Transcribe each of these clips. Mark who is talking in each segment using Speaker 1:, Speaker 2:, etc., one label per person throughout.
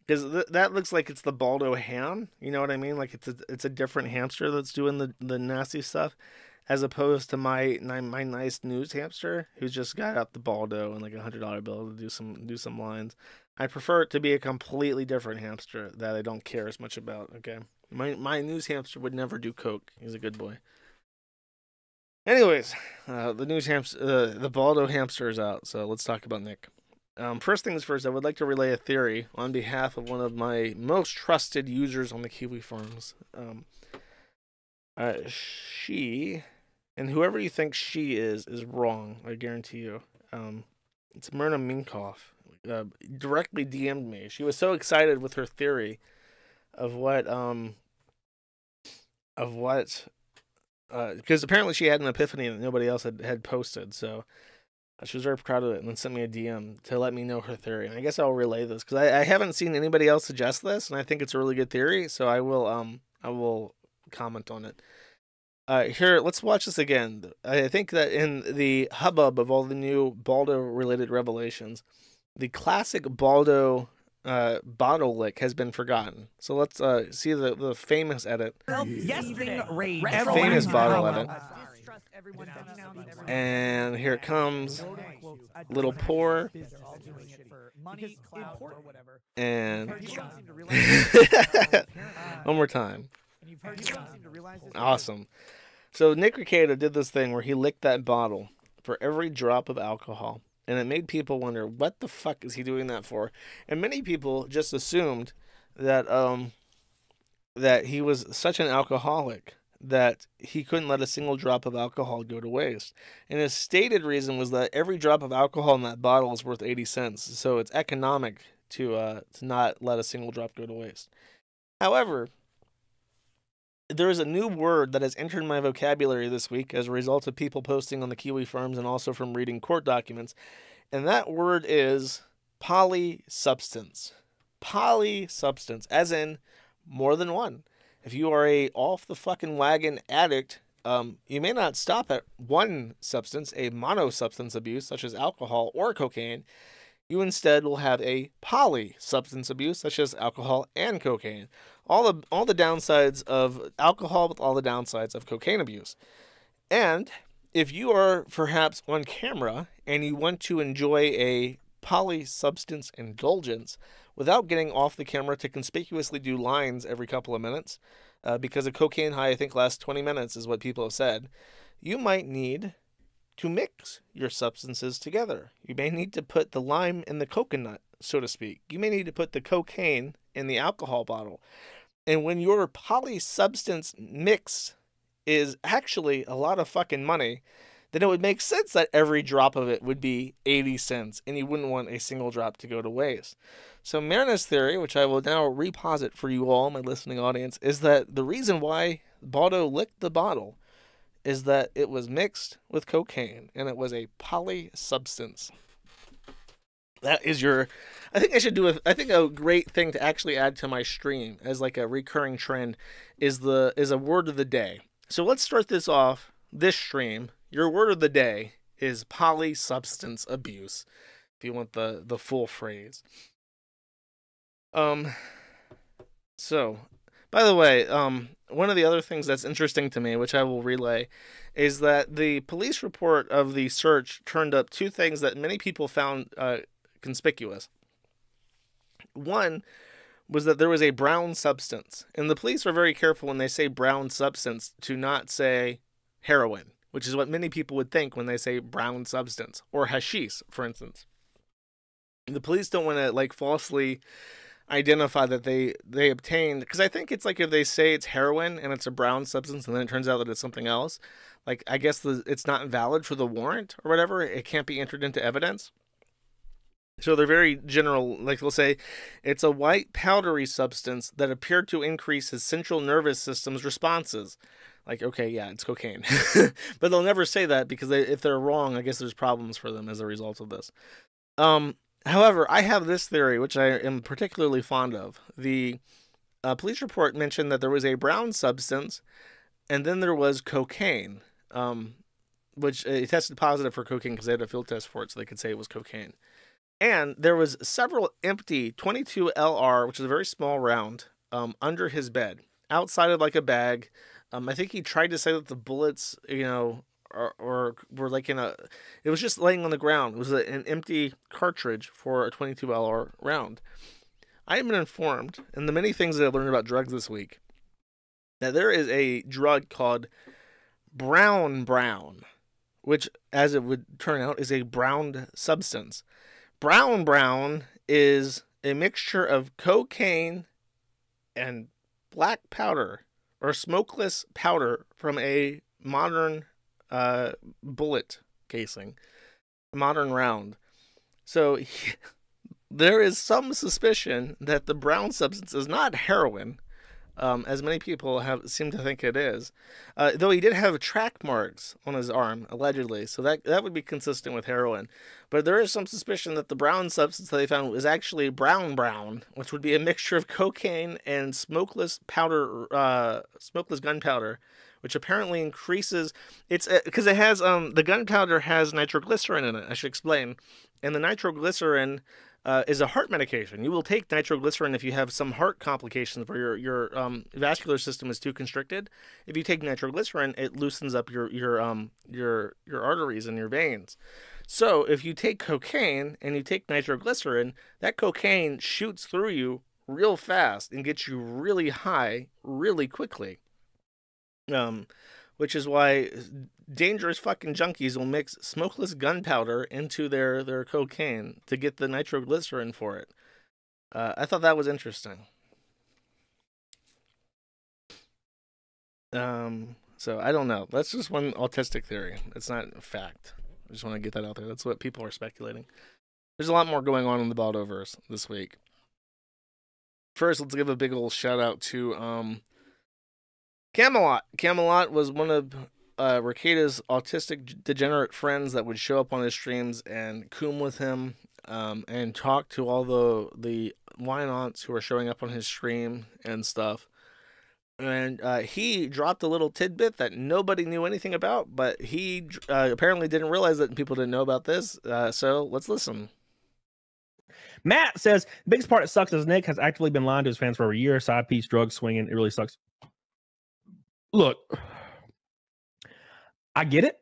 Speaker 1: Because that looks like it's the Baldo ham. You know what I mean? Like it's a different hamster that's doing the nasty stuff, as opposed to my nice news hamster who's just got out the Baldo and like $100 bill to do some lines. I prefer it to be a completely different hamster that I don't care as much about. Okay, my news hamster would never do coke. He's a good boy. Anyways, the news hamster, the Baldo hamster is out. So let's talk about Nick. First things first, I would like to relay a theory on behalf of one of my most trusted users on the Kiwi Farms. She, and whoever you think she is wrong. I guarantee you. It's Myrna Minkoff. Directly DM'd me. She was so excited with her theory of what because apparently she had an epiphany that nobody else had posted. So she was very proud of it and then sent me a DM to let me know her theory. And I guess I'll relay this because I haven't seen anybody else suggest this, and I think it's a really good theory. So I will comment on it. Here, let's watch this again. I think that in the hubbub of all the new Baldo related revelations, the classic Baldo bottle lick has been forgotten. So let's see the famous edit.
Speaker 2: Yesterday,
Speaker 1: Famous bottle edit. And here it comes. Little pour. And one more time. Awesome. So Nick Rekieta did this thing where he licked that bottle for every drop of alcohol. And it made people wonder, what the fuck is he doing that for? And many people just assumed that that he was such an alcoholic that he couldn't let a single drop of alcohol go to waste. And his stated reason was that every drop of alcohol in that bottle is worth 80 cents. So it's economic to not let a single drop go to waste. However, there is a new word that has entered my vocabulary this week as a result of people posting on the Kiwi Farms and also from reading court documents. And that word is polysubstance. Polysubstance, as in more than one. If you are a off the fucking wagon addict, you may not stop at one substance, a monosubstance abuse such as alcohol or cocaine. You instead will have a polysubstance abuse such as alcohol and cocaine. All the downsides of alcohol with all the downsides of cocaine abuse. And if you are perhaps on camera and you want to enjoy a polysubstance indulgence without getting off the camera to conspicuously do lines every couple of minutes, because a cocaine high I think lasts 20 minutes is what people have said, you might need to mix your substances together. You may need to put the lime in the coconut, so to speak. You may need to put the cocaine in the alcohol bottle. And when your polysubstance mix is actually a lot of fucking money, then it would make sense that every drop of it would be 80 cents, and you wouldn't want a single drop to go to waste. So Marina's theory, which I will now reposit for you all, my listening audience, is that the reason why Baldo licked the bottle is that it was mixed with cocaine, and it was a polysubstance. That is your... I think I should do I think a great thing to actually add to my stream as like a recurring trend is a word of the day. So let's start this off, this stream. Your word of the day is polysubstance abuse, if you want the full phrase. So, by the way, one of the other things that's interesting to me, which I will relay, is that the police report of the search turned up two things that many people found conspicuous. One was that there was a brown substance, and the police are very careful when they say brown substance to not say heroin, which is what many people would think when they say brown substance, or hashish, for instance. The police don't want to like falsely identify that they obtained, because I think it's like if they say it's heroin and it's a brown substance and then it turns out that it's something else, like I guess it's not valid for the warrant or whatever, it can't be entered into evidence. So they're very general, like they'll say it's a white powdery substance that appeared to increase his central nervous system's responses. Like, okay, yeah, it's cocaine. But they'll never say that because if they're wrong, I guess there's problems for them as a result of this. However, I have this theory, which I am particularly fond of. The police report mentioned that there was a brown substance, and then there was cocaine, which it tested positive for cocaine because they had a field test for it, so they could say it was cocaine. And there was several empty 22 LR, which is a very small round, under his bed, outside of like a bag. I think he tried to say that the bullets, or were like in a. It was just laying on the ground. It was an empty cartridge for a 22 LR round. I have been informed, and the many things that I learned about drugs this week, that there is a drug called brown, which, as it would turn out, is a browned substance. Brown is a mixture of cocaine and black powder or smokeless powder from a modern bullet casing, a modern round. So there is some suspicion that the brown substance is not heroin, as many people have seem to think it is. Though he did have track marks on his arm, allegedly, so that would be consistent with heroin. But there is some suspicion that the brown substance that they found was actually brown, which would be a mixture of cocaine and smokeless gunpowder, which apparently increases. It's because it has the gunpowder has nitroglycerin in it. I should explain, and the nitroglycerin is a heart medication. You will take nitroglycerin if you have some heart complications where your vascular system is too constricted. If you take nitroglycerin, it loosens up your arteries and your veins. So if you take cocaine and you take nitroglycerin, that cocaine shoots through you real fast and gets you really high really quickly. Which is why dangerous fucking junkies will mix smokeless gunpowder into their cocaine to get the nitroglycerin for it. I thought that was interesting. So I don't know. That's just one autistic theory. It's not a fact. I just want to get that out there. That's what people are speculating. There's a lot more going on in the Baldoverse this week. First, let's give a big old shout out to Camelot. Camelot was one of Rekida's autistic degenerate friends that would show up on his streams and coom with him, and talk to all the why-nots who are showing up on his stream and stuff. And he dropped a little tidbit that nobody knew anything about, but he apparently didn't realize that people didn't know about this. So let's listen.
Speaker 2: Matt says, the biggest part that sucks is Nick has actively been lying to his fans for over a year. Side piece, drugs, swinging. It really sucks. Look, I get it.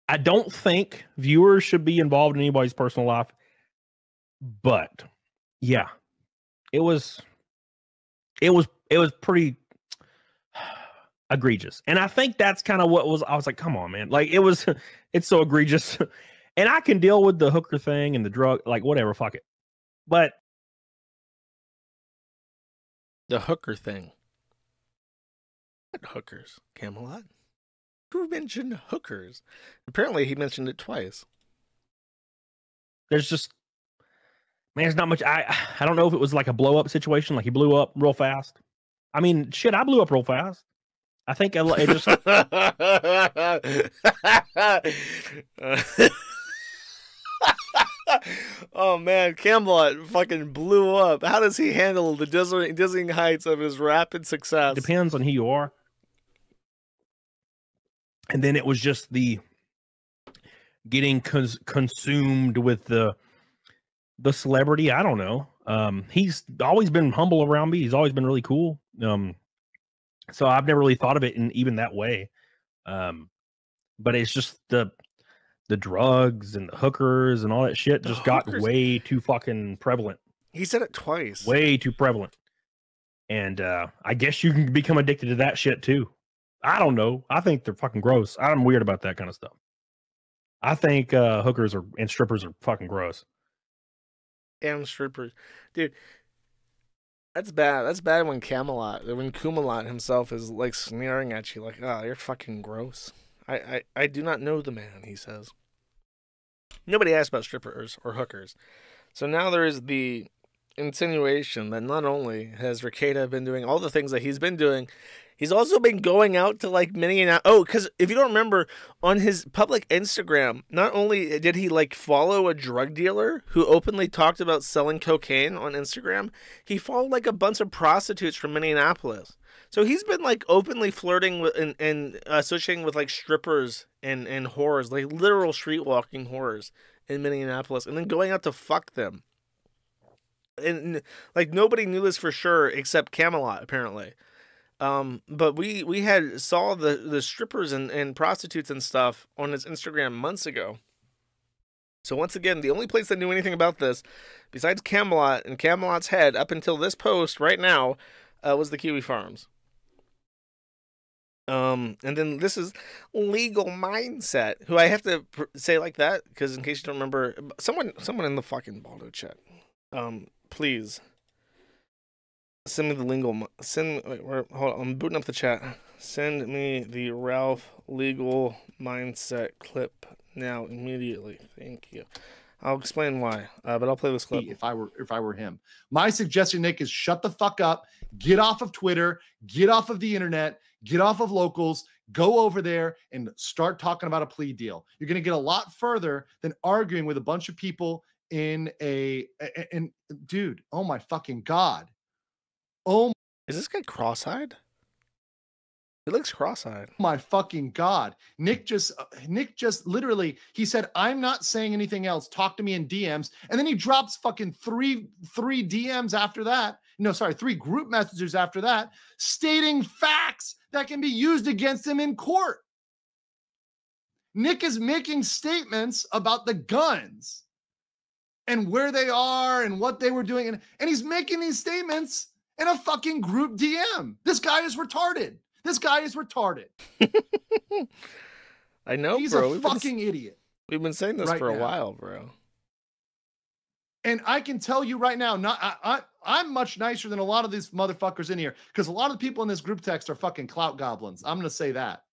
Speaker 2: I don't think viewers should be involved in anybody's personal life. But yeah, it was pretty egregious. And I think that's kind of what I was like, come on, man. Like it's so egregious. And I can deal with the hooker thing and the drug, like whatever, fuck it. But
Speaker 1: the hooker thing. What hookers? Camelot? Who mentioned hookers? Apparently he mentioned it twice.
Speaker 2: There's just, man, there's not much. I don't know if it was like a blow up situation, like he blew up real fast. I mean, shit, I blew up real fast. I think it just.
Speaker 1: Oh man, Camelot fucking blew up. How does he handle the dizzying heights of his rapid success?
Speaker 2: Depends on who you are. And then it was just the getting consumed with the celebrity. I don't know. He's always been humble around me. He's always been really cool. So I've never really thought of it in even that way. But it's just the drugs and the hookers and all that shit just got way too fucking prevalent.
Speaker 1: He said it twice.
Speaker 2: Way too prevalent. And I guess you can become addicted to that shit too. I don't know. I think they're fucking gross. I'm weird about that kind of stuff. I think hookers and strippers are fucking gross.
Speaker 1: And strippers. Dude, that's bad. That's bad when Kumalot himself is like sneering at you like, oh, you're fucking gross. I do not know the man, he says. Nobody asked about strippers or hookers. So now there is the insinuation that not only has Rekieta been doing all the things that he's been doing, he's also been going out to like because if you don't remember, on his public Instagram, not only did he like follow a drug dealer who openly talked about selling cocaine on Instagram, he followed like a bunch of prostitutes from Minneapolis. So he's been like openly flirting with and associating with like strippers and whores, like literal street walking whores in Minneapolis and then going out to fuck them. And like nobody knew this for sure except Camelot apparently. But we had saw the strippers and prostitutes and stuff on his Instagram months ago. So once again, the only place that knew anything about this, besides Camelot and Camelot's head, up until this post right now, was the Kiwi Farms. And then this is Legal Mindset, who I have to say like that because in case you don't remember, someone in the fucking Baldo chat, please send me the legal. Hold on, I'm booting up the chat. Send me the Ralph Legal Mindset clip now immediately. Thank you. I'll explain why, but I'll play this clip.
Speaker 3: If I were him, my suggestion, Nick, is shut the fuck up, get off of Twitter, get off of the internet, get off of locals, go over there and start talking about a plea deal. You're going to get a lot further than arguing with a bunch of people in dude. Oh my fucking God. Oh,
Speaker 1: is this guy cross-eyed? He looks cross-eyed.
Speaker 3: My fucking God. Nick just literally, he said, I'm not saying anything else. Talk to me in DMs. And then he drops fucking three DMs after that. No, sorry, 3 group messages after that, stating facts that can be used against him in court. Nick is making statements about the guns and where they are and what they were doing. And he's making these statements in a fucking group DM. This guy is retarded. This guy is retarded.
Speaker 1: I know,
Speaker 3: he's
Speaker 1: bro.
Speaker 3: He's a fucking idiot.
Speaker 1: We've been saying this for a while, bro.
Speaker 3: And I can tell you right now, I'm much nicer than a lot of these motherfuckers in here because a lot of the people in this group text are fucking clout goblins. I'm going to say that.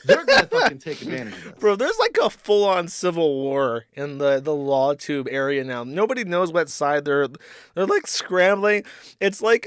Speaker 3: They're going to fucking take advantage of this.
Speaker 1: Bro, there's like a full-on civil war in the law tube area now. Nobody knows what side they're like scrambling. It's like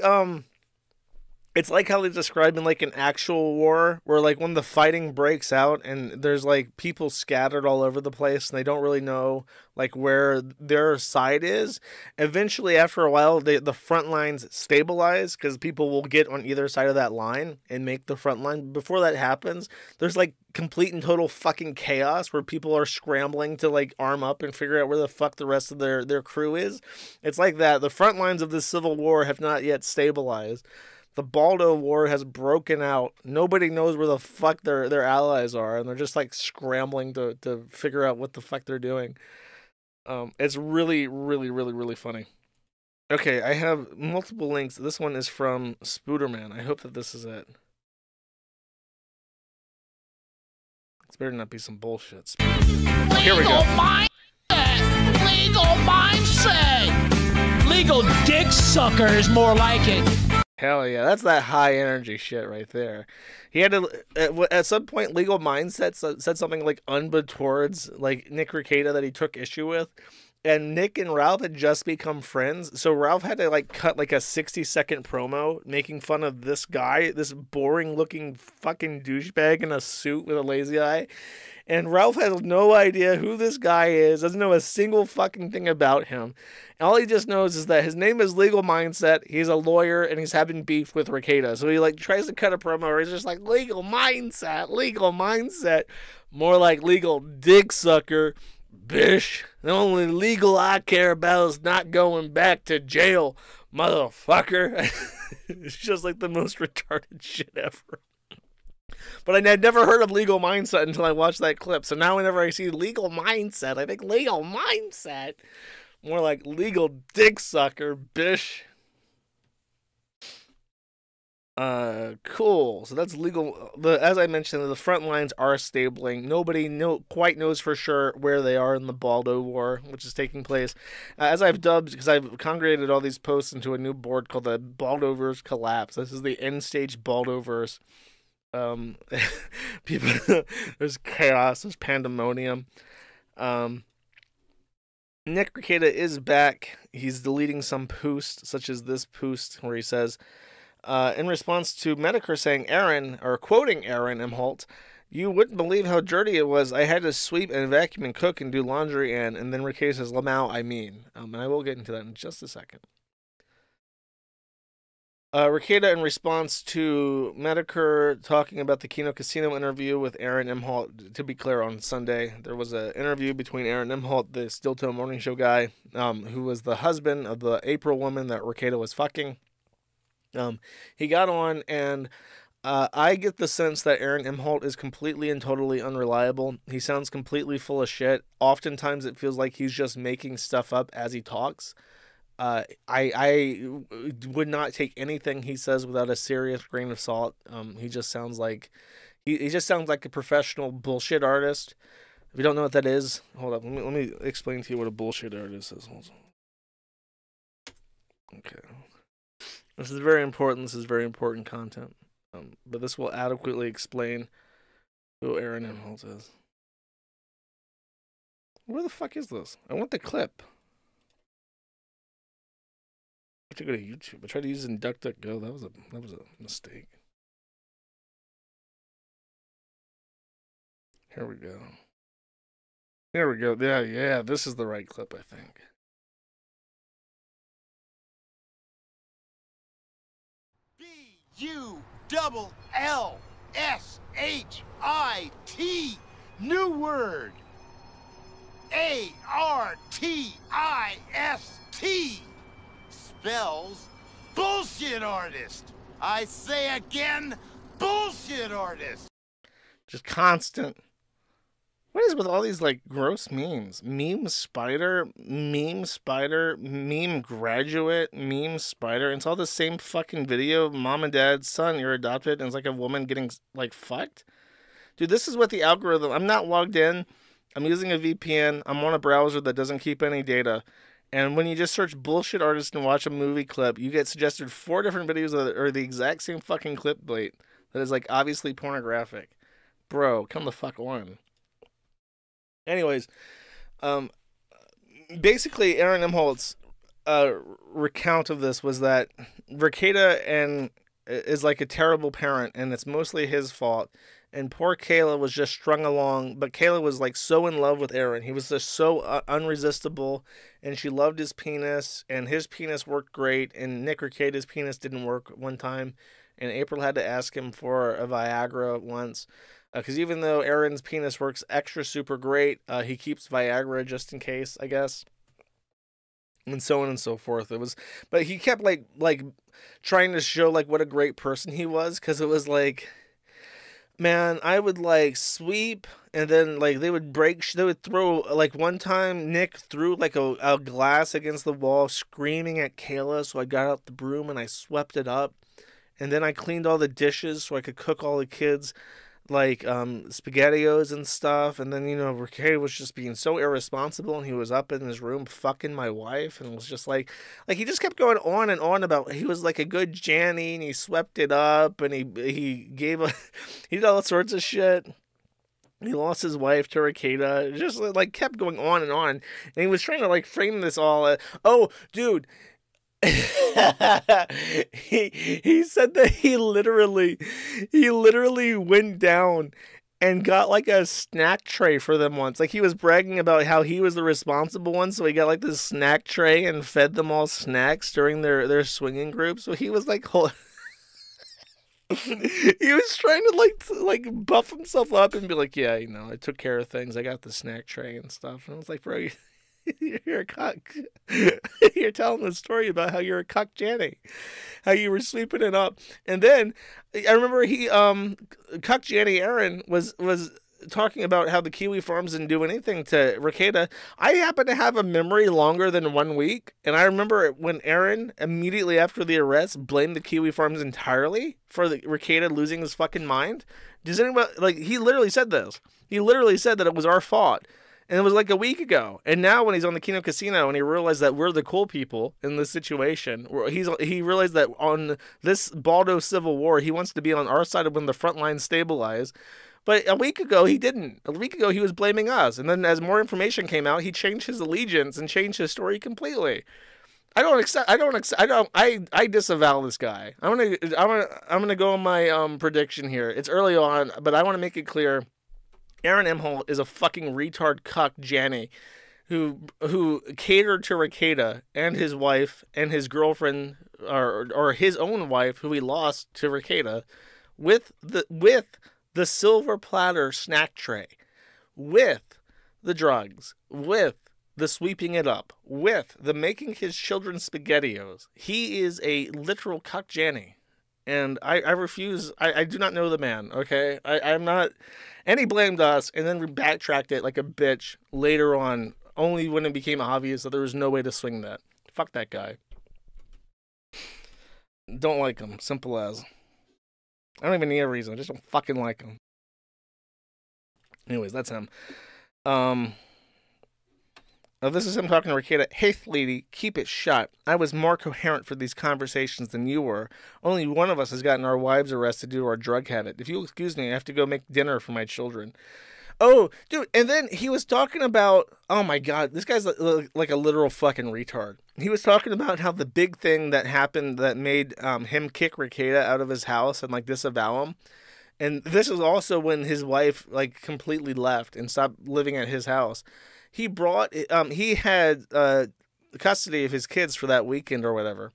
Speaker 1: how they describe in like an actual war where like when the fighting breaks out and there's like people scattered all over the place and they don't really know like where their side is. Eventually, after a while, the front lines stabilize because people will get on either side of that line and make the front line. Before that happens, there's like complete and total fucking chaos where people are scrambling to like arm up and figure out where the fuck the rest of their crew is. It's like that. The front lines of this civil war have not yet stabilized. The Baldo War has broken out. Nobody knows where the fuck their allies are, and they're just like scrambling to figure out what the fuck they're doing. It's really, really, really, really funny. Okay, I have multiple links. This one is from Spooderman. I hope that this is it. It's better not be some bullshit. Here we go.
Speaker 4: Legal mindset. Legal dick sucker is more like it.
Speaker 1: Hell yeah, that's that high energy shit right there. He had to, at some point, Legal Mindset said something like towards like Nick Rekieta that he took issue with. And Nick and Ralph had just become friends. So Ralph had to like cut like a 60-second promo making fun of this guy, this boring looking fucking douchebag in a suit with a lazy eye. And Ralph has no idea who this guy is, doesn't know a single fucking thing about him. And all he just knows is that his name is Legal Mindset, he's a lawyer, and he's having beef with Rekieta. So he like tries to cut a promo where he's just like, Legal Mindset, more like legal dick sucker, bish. The only legal I care about is not going back to jail, motherfucker. It's just like the most retarded shit ever. But I had never heard of Legal Mindset until I watched that clip. So now whenever I see Legal Mindset, I think Legal Mindset. More like legal dick sucker, bish. Cool. So that's legal. As I mentioned, the front lines are stabling. Nobody quite knows for sure where they are in the Baldo War, which is taking place. As I've dubbed, because I've congregated all these posts into a new board called the Baldoverse Collapse. This is the end stage Baldoverse. People, there's chaos, there's pandemonium. Nick Rekieta is back. He's deleting some posts, such as this post where he says, in response to Medicare saying Aaron, or quoting Aaron M. Holt, you wouldn't believe how dirty it was. I had to sweep and vacuum and cook and do laundry and then Rekieta says, Lamau, I mean. And I will get into that in just a second. Rekieta, in response to Medicare talking about the Kino Casino interview with Aaron Imholt, to be clear, on Sunday, there was an interview between Aaron Imholt, the Stilto Morning Show guy, who was the husband of the April woman that Rekieta was fucking. He got on, and I get the sense that Aaron Imholt is completely and totally unreliable. He sounds completely full of shit. Oftentimes it feels like he's just making stuff up as he talks. I would not take anything he says without a serious grain of salt. He just sounds like he just sounds like a professional bullshit artist. If you don't know what that is, hold up. Let me explain to you what a bullshit artist is. Hold on. Okay. This is very important. This is very important content. But this will adequately explain who Aaron Imholt is. Where the fuck is this? I want the clip. I have to go to YouTube. I tried to use DuckDuckGo. That was a mistake. Here we go. Here we go. Yeah, this is the right clip, I think.
Speaker 5: BULLSHIT. New word. ARTIST. Spells bullshit artist. I say again, bullshit artist.
Speaker 1: Just constant. What is with all these like gross memes? Meme spider, meme graduate, meme spider. And it's all the same fucking video. Mom and dad, son, you're adopted. And it's like a woman getting like fucked. Dude, this is what the algorithm. I'm not logged in. I'm using a VPN. I'm on a browser that doesn't keep any data. And when you just search bullshit artist and watch a movie clip, you get suggested 4 different videos that are the exact same fucking clipbait that is like obviously pornographic. Bro, come the fuck on. Anyways, basically Aaron Imholt's recount of this was that Rekieta is like a terrible parent, and it's mostly his fault. And poor Kayla was just strung along, but Kayla was like so in love with Aaron. He was just so unresistible, and she loved his penis, and his penis worked great, and Nick Rekieta's penis didn't work one time, and April had to ask him for a Viagra once, because even though Aaron's penis works extra super great, he keeps Viagra just in case, I guess. And so on and so forth. But he kept like trying to show like what a great person he was, because it was like, man, I would like sweep, and then like they would throw, like one time Nick threw like a glass against the wall screaming at Kayla, so I got out the broom and I swept it up, and then I cleaned all the dishes so I could cook all the kids like SpaghettiOs and stuff. And then, you know, Rekieta was just being so irresponsible, and he was up in his room fucking my wife, and it was just like he just kept going on and on about he was like a good Janny, and he swept it up, and he he did all sorts of shit. He lost his wife to Rekieta. It just like kept going on, and he was trying to like frame this all oh dude, he said that he literally went down and got like a snack tray for them once. Like he was bragging about how he was the responsible one, so he got like this snack tray and fed them all snacks during their swinging group. So he was like he was trying to like buff himself up and be like, yeah, you know, I took care of things. I got the snack tray and stuff. And I was like, bro, you're a cuck. You're telling the story about how you're a cuck Janny, how you were sweeping it up. And then I remember cuck Janny Aaron was talking about how the Kiwi Farms didn't do anything to Rekieta. I happen to have a memory longer than 1 week, and I remember when Aaron immediately after the arrest blamed the Kiwi Farms entirely for the Rekieta losing his fucking mind. Does anyone, like, he literally said this. He literally said that it was our fault. And it was like a week ago. And now when he's on the Kino Casino and he realized that we're the cool people in this situation, he realized that on this Baldo Civil War, he wants to be on our side of when the front lines stabilize. But a week ago, he didn't. A week ago, he was blaming us. And then as more information came out, he changed his allegiance and changed his story completely. I disavow this guy. I'm gonna go on my prediction here. It's early on, but I want to make it clear. Aaron Imholt is a fucking retard cuck Janny who catered to Rekieta and his wife and his girlfriend, or his own wife, who he lost to Rekieta, with the silver platter snack tray, with the drugs, with the sweeping it up, with the making his children SpaghettiOs. He is a literal cuck Janny. And I refuse. I do not know the man, okay? I'm not. And he blamed us, and then we backtracked it like a bitch later on, only when it became obvious that there was no way to swing that. Fuck that guy. Don't like him. Simple as. I don't even need a reason. I just don't fucking like him. Anyways, that's him. This is him talking to Rekieta. Hey, lady, keep it shut. I was more coherent for these conversations than you were. Only one of us has gotten our wives arrested due to our drug habit. If you'll excuse me, I have to go make dinner for my children. Oh, dude, and then he was talking about, oh my god, this guy's like a literal fucking retard. He was talking about how the big thing that happened that made him kick Rekieta out of his house and like disavow him. And this was also when his wife like completely left and stopped living at his house. He brought, he had custody of his kids for that weekend or whatever.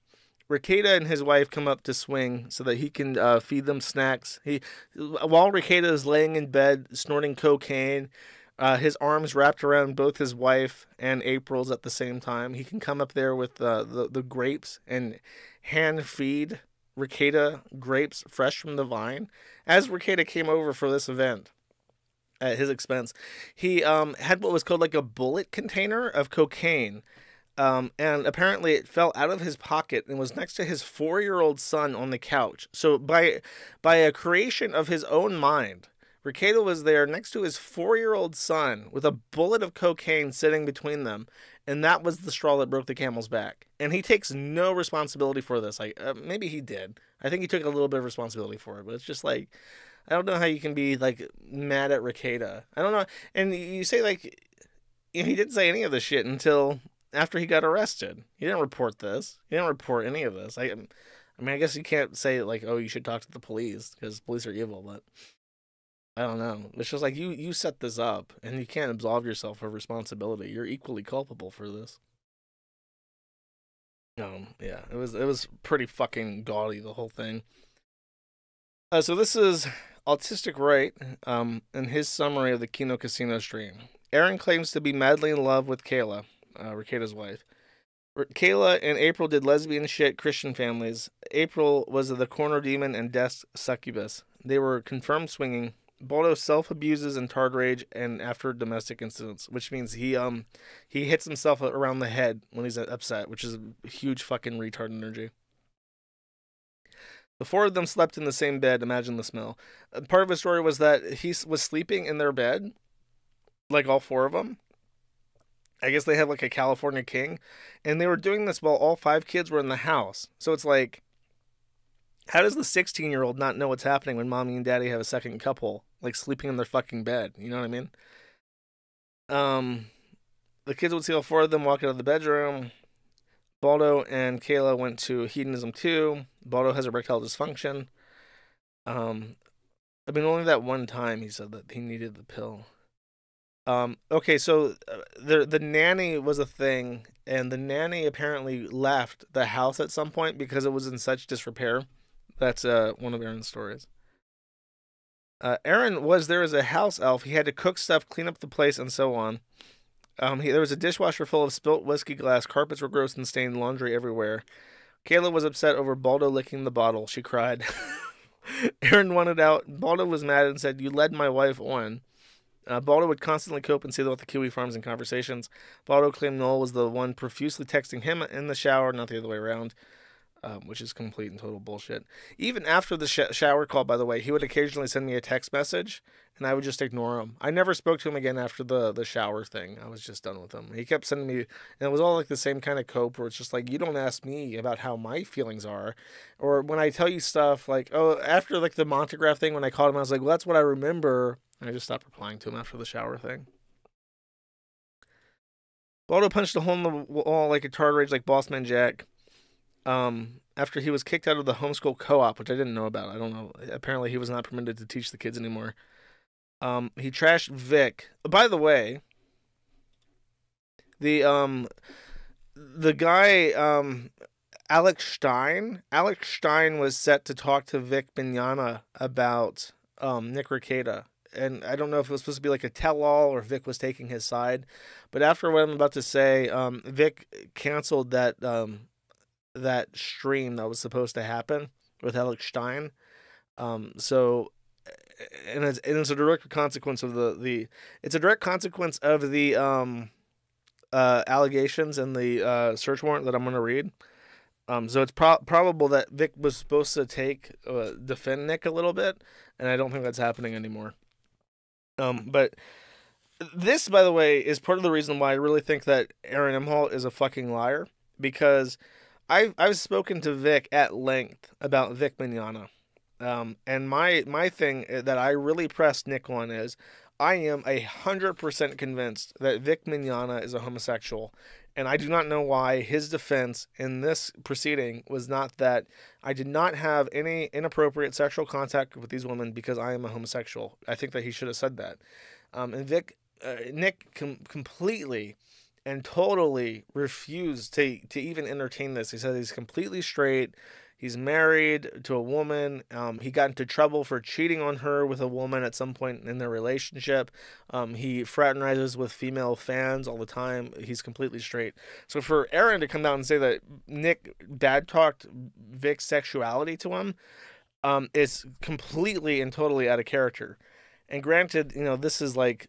Speaker 1: Rekieta and his wife come up to swing so that he can feed them snacks. While Rekieta is laying in bed snorting cocaine, his arms wrapped around both his wife and April's at the same time. He can come up there with the grapes and hand feed Rekieta grapes fresh from the vine. As Rekieta came over for this event, at his expense, he had what was called like a bullet container of cocaine, and apparently it fell out of his pocket and was next to his 4-year-old son on the couch. So by a creation of his own mind, Rekieta was there next to his 4-year-old son with a bullet of cocaine sitting between them, and that was the straw that broke the camel's back. And he takes no responsibility for this. Like maybe he did. I think he took a little bit of responsibility for it, but it's just like, I don't know how you can be, like, mad at Rekieta. I don't know. And you say, like, you know, he didn't say any of this shit until after he got arrested. He didn't report this. He didn't report any of this. I mean, I guess you can't say, like, oh, you should talk to the police because police are evil, but I don't know. It's just like, you set this up, and you can't absolve yourself of responsibility. You're equally culpable for this. Yeah, it was pretty fucking gaudy, the whole thing. So this is Autistic Right, in his summary of the Kino Casino stream. Aaron claims to be madly in love with Kayla, Rekieta's wife. Kayla and April did lesbian shit Christian families. April was the corner demon and death's succubus. They were confirmed swinging. Baldo self-abuses and tard rage and after domestic incidents, which means he hits himself around the head when he's upset, which is a huge fucking retard energy. The 4 of them slept in the same bed. Imagine the smell. Part of his story was that he was sleeping in their bed, like all 4 of them. I guess they have like a California king, and they were doing this while all 5 kids were in the house. So it's like, how does the 16-year-old not know what's happening when mommy and daddy have a second couple, like sleeping in their fucking bed? You know what I mean? The kids would see all 4 of them walk out of the bedroom. Baldo and Kayla went to hedonism too. Baldo has erectile dysfunction. I mean, only that one time he said that he needed the pill. Okay, so the nanny was a thing, and the nanny apparently left the house at some point because it was in such disrepair. That's one of Aaron's stories. Aaron was there as a house elf. He had to cook stuff, clean up the place, and so on. There was a dishwasher full of spilt whiskey glass. Carpets were gross and stained. Laundry everywhere. Kayla was upset over Baldo licking the bottle. She cried. Aaron wanted out. Baldo was mad and said, "You led my wife on." Baldo would constantly cope and see about the Kiwi farms and conversations. Baldo claimed Noel was the one profusely texting him in the shower, not the other way around. Which is complete and total bullshit. Even after the shower call, by the way, he would occasionally send me a text message, and I would just ignore him. I never spoke to him again after the shower thing. I was just done with him. He kept sending me, and it was all like the same kind of cope, where it's just like, you don't ask me about how my feelings are. Or when I tell you stuff, like, oh, after like the Montegraph thing, when I called him, I was like, well, that's what I remember. And I just stopped replying to him after the shower thing. Baldo punched a hole in the wall like a tard rage like Bossman Jack. After he was kicked out of the homeschool co-op, which I didn't know about. I don't know. Apparently he was not permitted to teach the kids anymore. He trashed Vic. By the way, The guy Alex Stein was set to talk to Vic Mignogna about Nick Rekieta. And I don't know if it was supposed to be like a tell-all or if Vic was taking his side, but after what I'm about to say, Vic canceled that stream that was supposed to happen with Alex Stein. So, and it's a direct consequence of it's a direct consequence of the allegations and the search warrant that I'm going to read. So it's probable that Vic was supposed to defend Nick a little bit, and I don't think that's happening anymore. But this, by the way, is part of the reason why I really think that Aaron Imholt is a fucking liar, because I've spoken to Vic at length about Vic Mignogna. And my thing that I really pressed Nick on is I am 100% convinced that Vic Mignogna is a homosexual. And I do not know why his defense in this proceeding was not that I did not have any inappropriate sexual contact with these women because I am a homosexual. I think that he should have said that. And Nick completely and totally refused to even entertain this. He said he's completely straight. He's married to a woman. He got into trouble for cheating on her with a woman at some point in their relationship. He fraternizes with female fans all the time. He's completely straight. So for Aaron to come out and say that Nick bad talked Vic's sexuality to him, is completely and totally out of character. And granted, this is like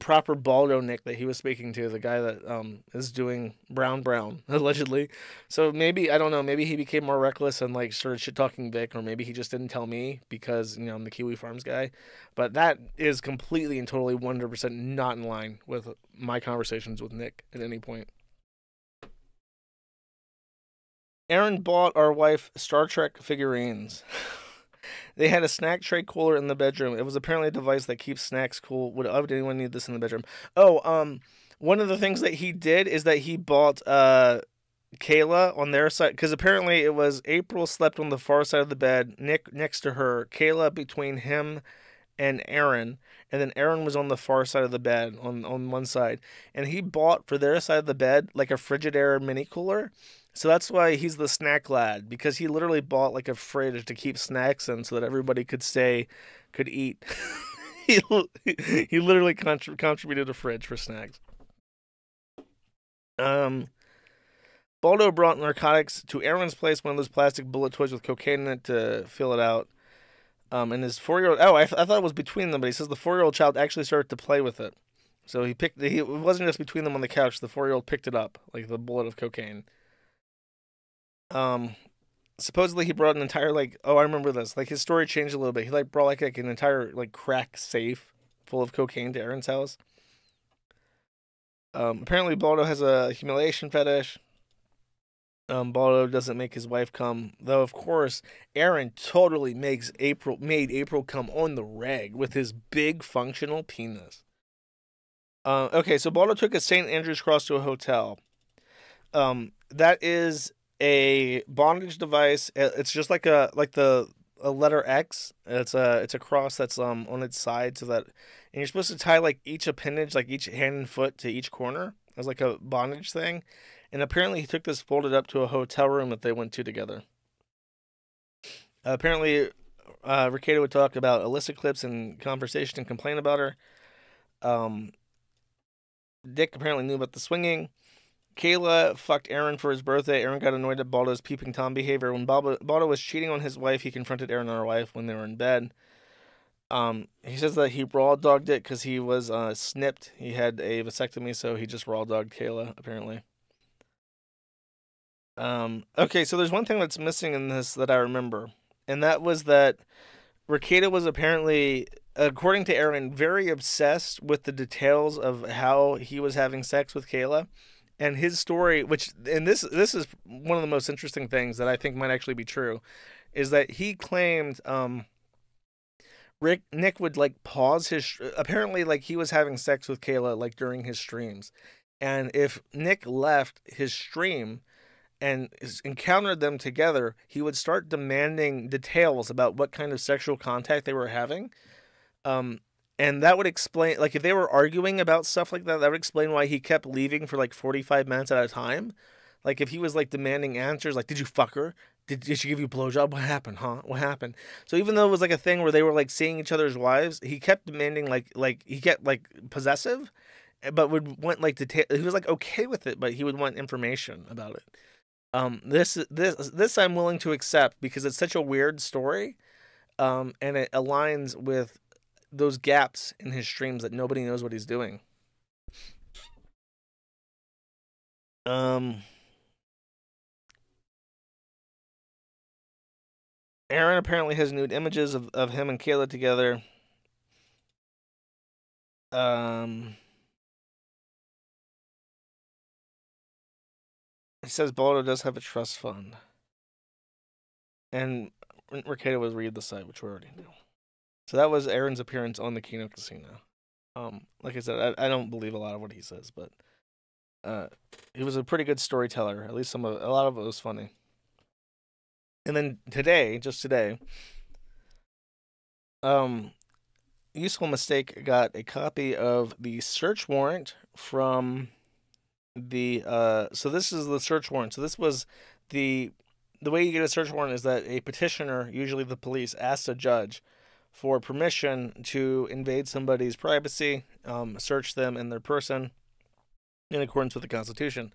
Speaker 1: proper Baldo Nick that he was speaking to, the guy that is doing Brown allegedly. So maybe, I don't know, maybe he became more reckless and like started shit talking Vic, or maybe he just didn't tell me because I'm the Kiwi Farms guy. But that is completely and totally 100% not in line with my conversations with Nick at any point. Aaron bought our wife Star Trek figurines. They had a snack tray cooler in the bedroom. It was apparently a device that keeps snacks cool. Would anyone need this in the bedroom? Oh, one of the things that he did is that he bought Kayla on their side, because apparently it was April slept on the far side of the bed, Nick next to her, Kayla between him and Aaron, and then Aaron was on the far side of the bed on one side. And he bought for their side of the bed like a Frigidaire mini cooler. So that's why he's the snack lad, because he literally bought like a fridge to keep snacks in so that everybody could eat. he literally contributed a fridge for snacks. Baldo brought narcotics to Aaron's place, one of those plastic bullet toys with cocaine in it to fill it out. And his 4-year-old, I thought it was between them, but he says the 4-year-old child actually started to play with it. So it wasn't just between them on the couch, the 4-year-old picked it up, like the bullet of cocaine. Supposedly he brought an entire, I remember this, his story changed a little bit. He brought like an entire crack safe full of cocaine to Aaron's house. Apparently Baldo has a humiliation fetish. Baldo doesn't make his wife come, though of course Aaron totally made April come on the reg with his big functional penis. Okay, so Baldo took a St. Andrew's cross to a hotel. That is a bondage device. It's just like a letter X. It's a cross that's on its side, so that, and you're supposed to tie each appendage, each hand and foot to each corner as a bondage thing. And apparently he took this folded up to a hotel room that they went to together. Apparently Rekieta would talk about illicit clips in conversation and complain about her. Dick apparently knew about the swinging. Kayla fucked Aaron for his birthday. Aaron got annoyed at Baldo's peeping Tom behavior. When Baldo was cheating on his wife, he confronted Aaron and her wife when they were in bed. He says that he raw dogged it because he was snipped. He had a vasectomy, so he just raw dogged Kayla, apparently. Okay, so there's one thing that's missing in this that I remember, and that was that Rekieta was apparently, according to Aaron, very obsessed with the details of how he was having sex with Kayla. And his story, this is one of the most interesting things that I think might actually be true, is that he claimed Nick would pause his, apparently he was having sex with Kayla during his streams, and if Nick left his stream and encountered them together, he would start demanding details about what kind of sexual contact they were having. And that would explain, like, if they were arguing about stuff like that, that would explain why he kept leaving for like 45 minutes at a time. Like, if he was like demanding answers, like, did you fuck her? Did she give you a blowjob? What happened, huh? What happened? So even though it was like a thing where they were like seeing each other's wives, he kept demanding like he kept like possessive, but would want like detail. He was like okay with it, but he would want information about it. This I'm willing to accept because it's such a weird story, and it aligns with those gaps in his streams that nobody knows what he's doing. Aaron apparently has nude images of him and Kayla together. He says Baldo does have a trust fund. And Rekieta was read the site, which we already knew. So that was Aaron's appearance on the Kino Casino. Like I said, I don't believe a lot of what he says, but he was a pretty good storyteller. At least a lot of it was funny. And then today, just today, Useful Mistake got a copy of the search warrant from the so this is the search warrant. So this was the way you get a search warrant is that a petitioner, usually the police, asks a judge for permission to invade somebody's privacy, search them and their person in accordance with the Constitution.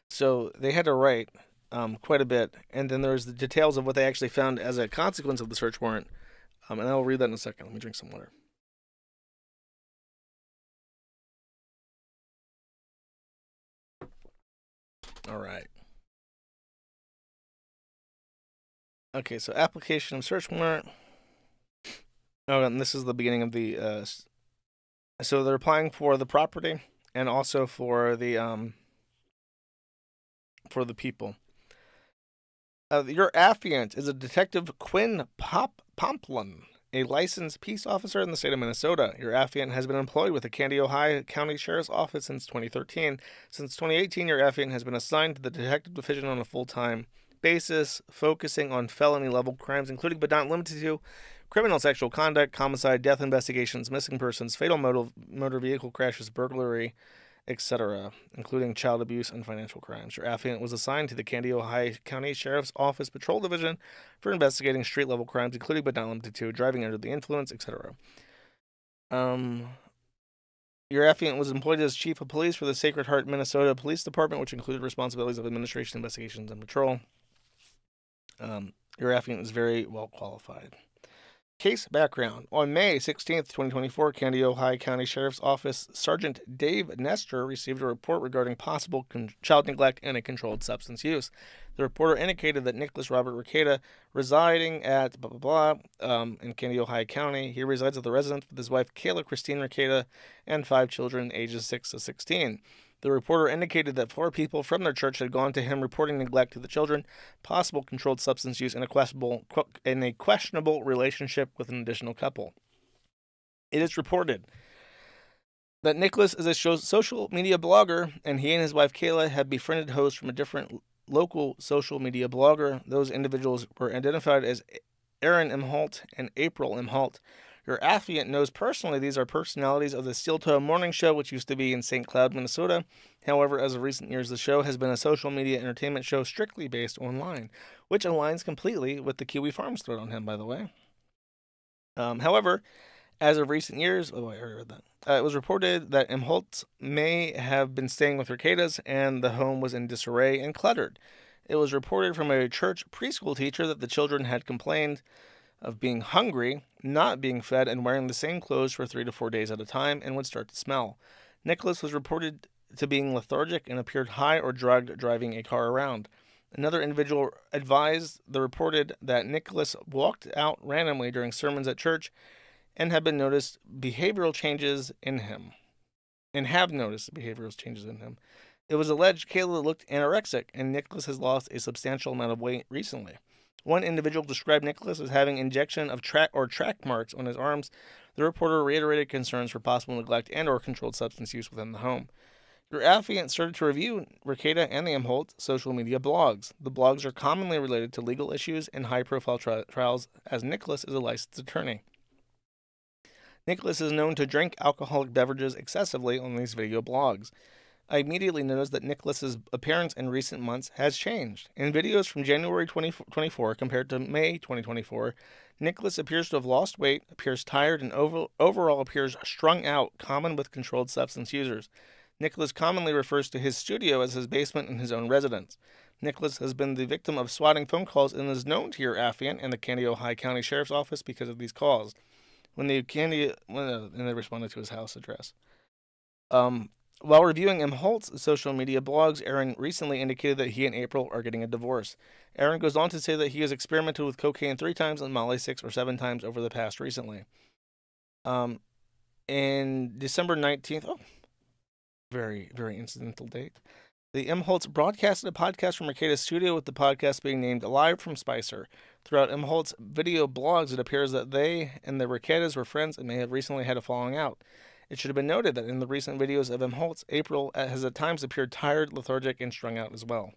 Speaker 1: So they had to write quite a bit, and then there's the details of what they actually found as a consequence of the search warrant, and I'll read that in a second. Let me drink some water. All right. Okay, so application of search warrant. Oh, and this is the beginning of the. So they're applying for the property and also for the people. Your affiant is a Detective Quinn Pomplin, a licensed peace officer in the state of Minnesota. Your affiant has been employed with the Candiota County Sheriff's Office since 2013. Since 2018, your affiant has been assigned to the detective division on a full-time basis, focusing on felony-level crimes, including but not limited to criminal sexual conduct, homicide, death investigations, missing persons, fatal motor vehicle crashes, burglary, etc., including child abuse and financial crimes. Your affiant was assigned to the Candiota County Sheriff's Office Patrol Division for investigating street-level crimes, including but not limited to driving under the influence, etc. Your affiant was employed as Chief of Police for the Sacred Heart, Minnesota Police Department, which included responsibilities of administration, investigations, and patrol. Your affiant is very well qualified. Case background. On May 16th, 2024, Candiota County Sheriff's Office Sergeant Dave Nestor received a report regarding possible child neglect and a controlled substance use. The reporter indicated that Nicholas Robert Rekieta, residing at in Candiota County, he resides at the residence with his wife Kayla Christine Rekieta and 5 children ages 6 to 16. The reporter indicated that 4 people from their church had gone to him reporting neglect to the children, possible controlled substance use, and a questionable relationship with an additional couple. It is reported that Nicholas is a social media blogger, and he and his wife Kayla have befriended hosts from a different local social media blogger. Those individuals were identified as Aaron Imholt and April Imholt. Your affiant knows personally these are personalities of the Steel Toe Morning Show, which used to be in St. Cloud, Minnesota. However, as of recent years, the show has been a social media entertainment show strictly based online, which aligns completely with the Kiwi Farms thread on him, by the way. However, as of recent years, I already read that. It was reported that Imholt may have been staying with Rekieta's, and the home was in disarray and cluttered. It was reported from a church preschool teacher that the children had complained of being hungry, not being fed, and wearing the same clothes for 3 to 4 days at a time, and would start to smell. Nicholas was reported to being lethargic and appeared high or drugged driving a car around. Another individual advised the reported that Nicholas walked out randomly during sermons at church and have noticed behavioral changes in him. It was alleged Kayla looked anorexic, and Nicholas has lost a substantial amount of weight recently. One individual described Nicholas as having injection of track marks on his arms. The reporter reiterated concerns for possible neglect and or controlled substance use within the home. Your affiant started to review Rekieta and the Imholt social media blogs. The blogs are commonly related to legal issues and high-profile trials, as Nicholas is a licensed attorney. Nicholas is known to drink alcoholic beverages excessively on these video blogs. I immediately noticed that Nicholas's appearance in recent months has changed. In videos from January 2024 compared to May 2024, Nicholas appears to have lost weight, appears tired, and overall appears strung out, common with controlled substance users. Nicholas commonly refers to his studio as his basement in his own residence. Nicholas has been the victim of swatting phone calls and is known to your affiant and the Candy Ojai County Sheriff's Office because of these calls. And they responded to his house address. While reviewing M. Holt's social media blogs, Aaron recently indicated that he and April are getting a divorce. Aaron goes on to say that he has experimented with cocaine 3 times and Molly 6 or 7 times over the past recently. In December 19th, very, very incidental date, the M. Holtz broadcasted a podcast from Mercatus Studio, with the podcast being named Live from Spicer. Throughout M. Holt's video blogs, it appears that they and the Mercatus were friends and may have recently had a falling out. It should have been noted that in the recent videos of M. Holtz, April has at times appeared tired, lethargic, and strung out as well.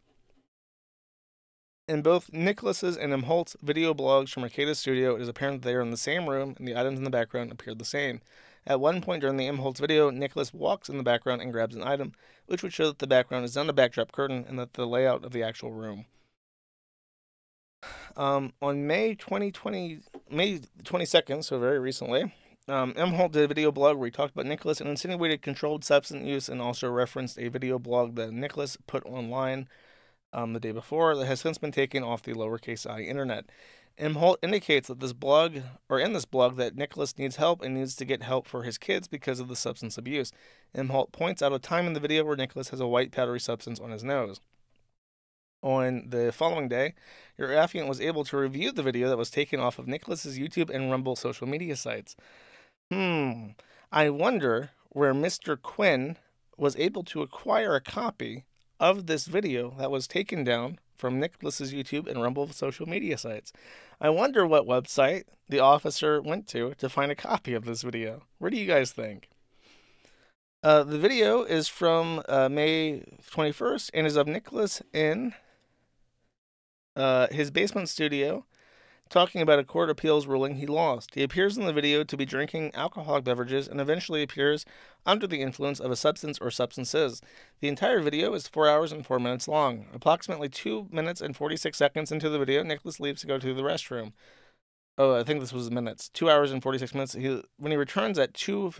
Speaker 1: In both Nicholas's and M. Holt's video blogs from Mercatus Studio, it is apparent that they are in the same room and the items in the background appear the same. At one point during the M. Holtz video, Nicholas walks in the background and grabs an item, which would show that the background is on the backdrop curtain and that the layout of the actual room. On May 22nd, so very recently, M. Holt did a video blog where he talked about Nicholas and insinuated controlled substance use, and also referenced a video blog that Nicholas put online the day before that has since been taken off the lowercase I internet. M. Holt indicates that in this blog that Nicholas needs help and needs to get help for his kids because of the substance abuse. M. Holt points out a time in the video where Nicholas has a white powdery substance on his nose. On the following day, your affiant was able to review the video that was taken off of Nicholas's YouTube and Rumble social media sites. I wonder where Mr. Quinn was able to acquire a copy of this video that was taken down from Nicholas's YouTube and Rumble social media sites. I wonder what website the officer went to find a copy of this video. What do you guys think? The video is from May 21st and is of Nicholas in his basement studio, talking about a court appeals ruling he lost. He appears in the video to be drinking alcoholic beverages and eventually appears under the influence of a substance or substances. The entire video is 4 hours and 4 minutes long. Approximately 2 minutes and 46 seconds into the video, Nicholas leaves to go to the restroom. I think this was minutes. 2 hours and 46 minutes. When he returns at 2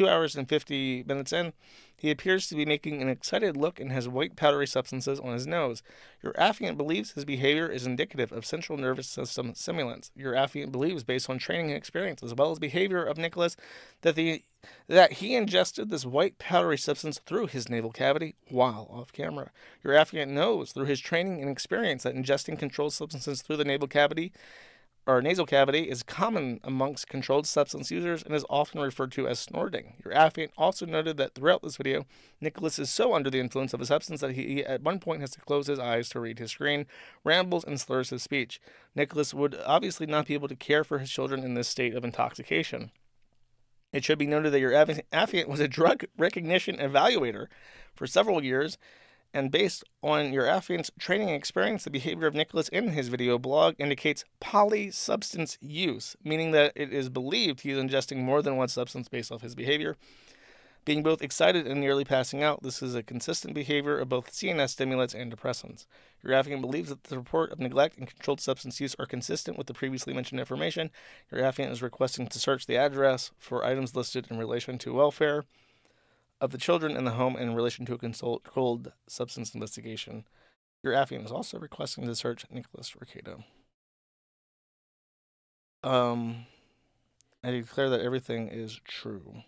Speaker 1: hours and 50 minutes in, he appears to be making an excited look and has white powdery substances on his nose. Your affiant believes his behavior is indicative of central nervous system stimulants. Your affiant believes, based on training and experience, as well as behavior of Nicholas, that he ingested this white powdery substance through his nasal cavity while off camera. Your affiant knows through his training and experience that ingesting controlled substances through the nasal cavity is common amongst controlled substance users and is often referred to as snorting. Your affiant also noted that throughout this video, Nicholas is so under the influence of a substance that he at one point has to close his eyes to read his screen, rambles, and slurs his speech. Nicholas would obviously not be able to care for his children in this state of intoxication. It should be noted that your affiant was a drug recognition evaluator for several years, and based on your affiant's training and experience, the behavior of Nicholas in his video blog indicates polysubstance use, meaning that it is believed he is ingesting more than one substance based off his behavior. Being both excited and nearly passing out, this is a consistent behavior of both CNS stimulants and depressants. Your affiant believes that the report of neglect and controlled substance use are consistent with the previously mentioned information. Your affiant is requesting to search the address for items listed in relation to welfare of the children in the home in relation to a controlled substance investigation. Your affiant is also requesting to search Nicholas Ricardo. I declare that everything is true.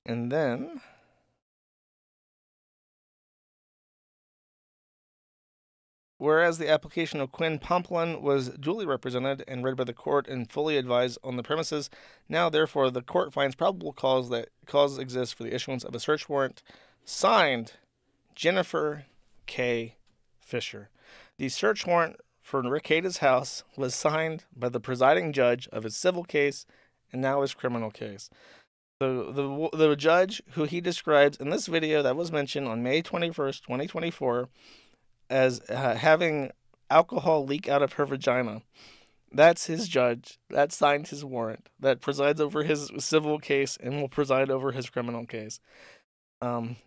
Speaker 1: And then whereas the application of Quinn Pomplun was duly represented and read by the court and fully advised on the premises, now therefore the court finds probable cause that cause exists for the issuance of a search warrant, signed Jennifer K. Fisher. The search warrant for Ricardo's house was signed by the presiding judge of his civil case and now his criminal case. The judge, who he describes in this video that was mentioned on May 21st, 2024, as having alcohol leak out of her vagina. That's his judge. That signs his warrant. That presides over his civil case and will preside over his criminal case.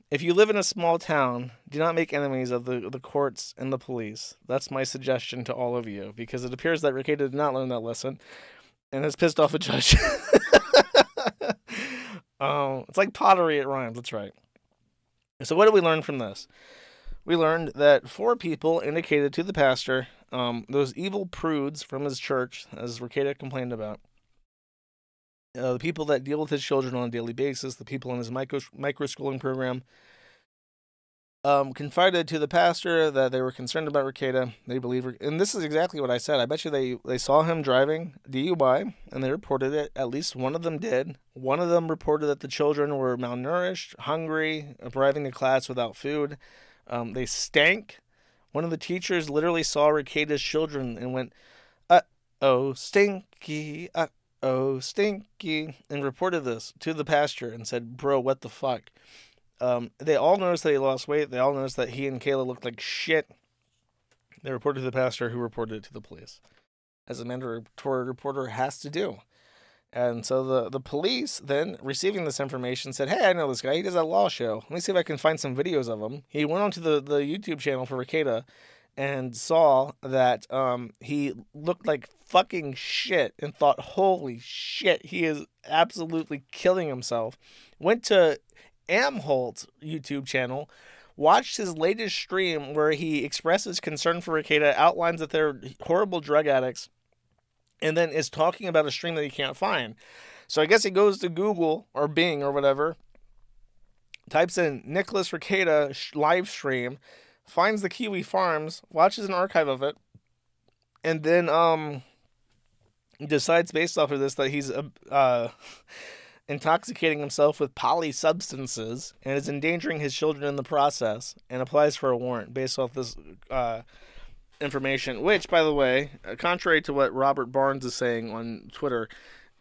Speaker 1: If you live in a small town, do not make enemies of the courts and the police. That's my suggestion to all of you, because it appears that Rekieta did not learn that lesson and has pissed off a judge. It's like pottery, it rhymes. That's right. So what did we learn from this? We learned that 4 people indicated to the pastor, those evil prudes from his church, as Rekieta complained about, the people that deal with his children on a daily basis, the people in his micro-schooling program, confided to the pastor that they were concerned about Rekieta. They believe, and this is exactly what I said. I bet you they saw him driving DUI, and they reported it. At least one of them did. One of them reported that the children were malnourished, hungry, arriving to class without food. They stank. One of the teachers literally saw Rekieta's children and went, "Uh-oh, stinky, uh-oh, stinky," and reported this to the pastor and said, "Bro, what the fuck?" They all noticed that he lost weight. They all noticed that he and Kayla looked like shit. They reported to the pastor, who reported it to the police, as a mandatory reporter has to do. And so the police, then, receiving this information, said, "Hey, I know this guy. He does that law show. Let me see if I can find some videos of him." He went onto the YouTube channel for Rekieta and saw that he looked like fucking shit and thought, holy shit, he is absolutely killing himself. Went to Amholt's YouTube channel, watched his latest stream where he expresses concern for Rekieta, outlines that they're horrible drug addicts, and then is talking about a stream that he can't find. So I guess he goes to Google or Bing or whatever, types in Nicholas Rekieta live stream, finds the Kiwi Farms, watches an archive of it, and then decides based off of this that he's intoxicating himself with polysubstances and is endangering his children in the process, and applies for a warrant based off this information, which, by the way, contrary to what Robert Barnes is saying on Twitter,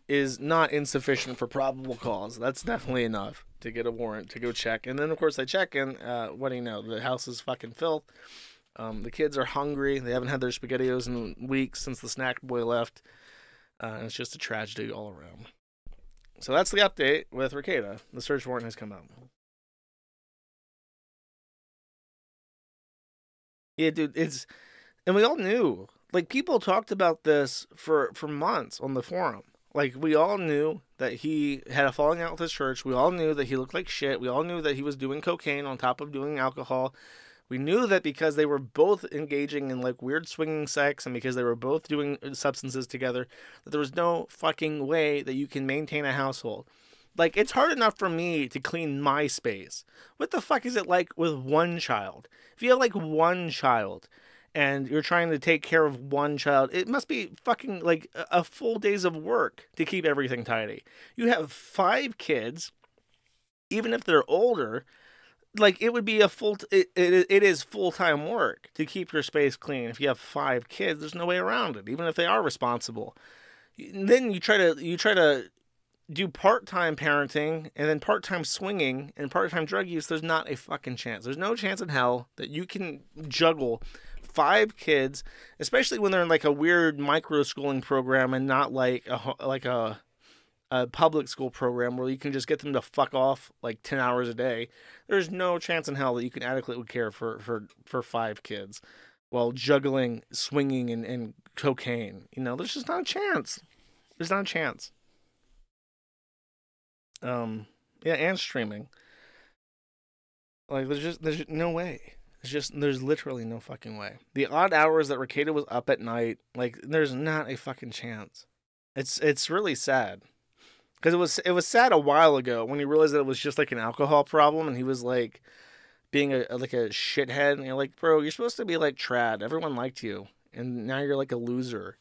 Speaker 1: is not insufficient for probable cause. That's definitely enough to get a warrant to go check. And then, of course, they check in. What do you know? The house is fucking filth. The kids are hungry. They haven't had their SpaghettiOs in weeks since the snack boy left. And it's just a tragedy all around. So that's the update with Rekieta. The search warrant has come out. Yeah, dude, it's... And we all knew. Like, people talked about this for months on the forum. Like, we all knew that he had a falling out with his church. We all knew that he looked like shit. We all knew that he was doing cocaine on top of doing alcohol. We knew that because they were both engaging in, like, weird swinging sex and because they were both doing substances together, that there was no fucking way that you can maintain a household. Like, it's hard enough for me to clean my space. What the fuck is it like with one child? If you have, like, one child and you're trying to take care of one child, it must be fucking like a full days of work to keep everything tidy. You have 5 kids, even if they're older, like it would be a it is full-time work to keep your space clean. If you have 5 kids, there's no way around it, even if they are responsible. And then you try to do part-time parenting and then part-time swinging and part-time drug use. There's not a fucking chance. There's no chance in hell that you can juggle 5 kids, especially when they're in like a weird micro-schooling program and not like a public school program where you can just get them to fuck off like 10 hours a day. There's no chance in hell that you can adequately care for 5 kids while juggling, swinging, and cocaine. You know, there's just not a chance. There's not a chance. Yeah, and streaming. Like, there's no way. There's literally no fucking way. The odd hours that Rekieta was up at night, like, there's not a fucking chance. It's really sad. Because it was sad a while ago when he realized that it was just like an alcohol problem and he was like being a shithead, and you're like, bro, you're supposed to be like trad. Everyone liked you. And now you're like a loser.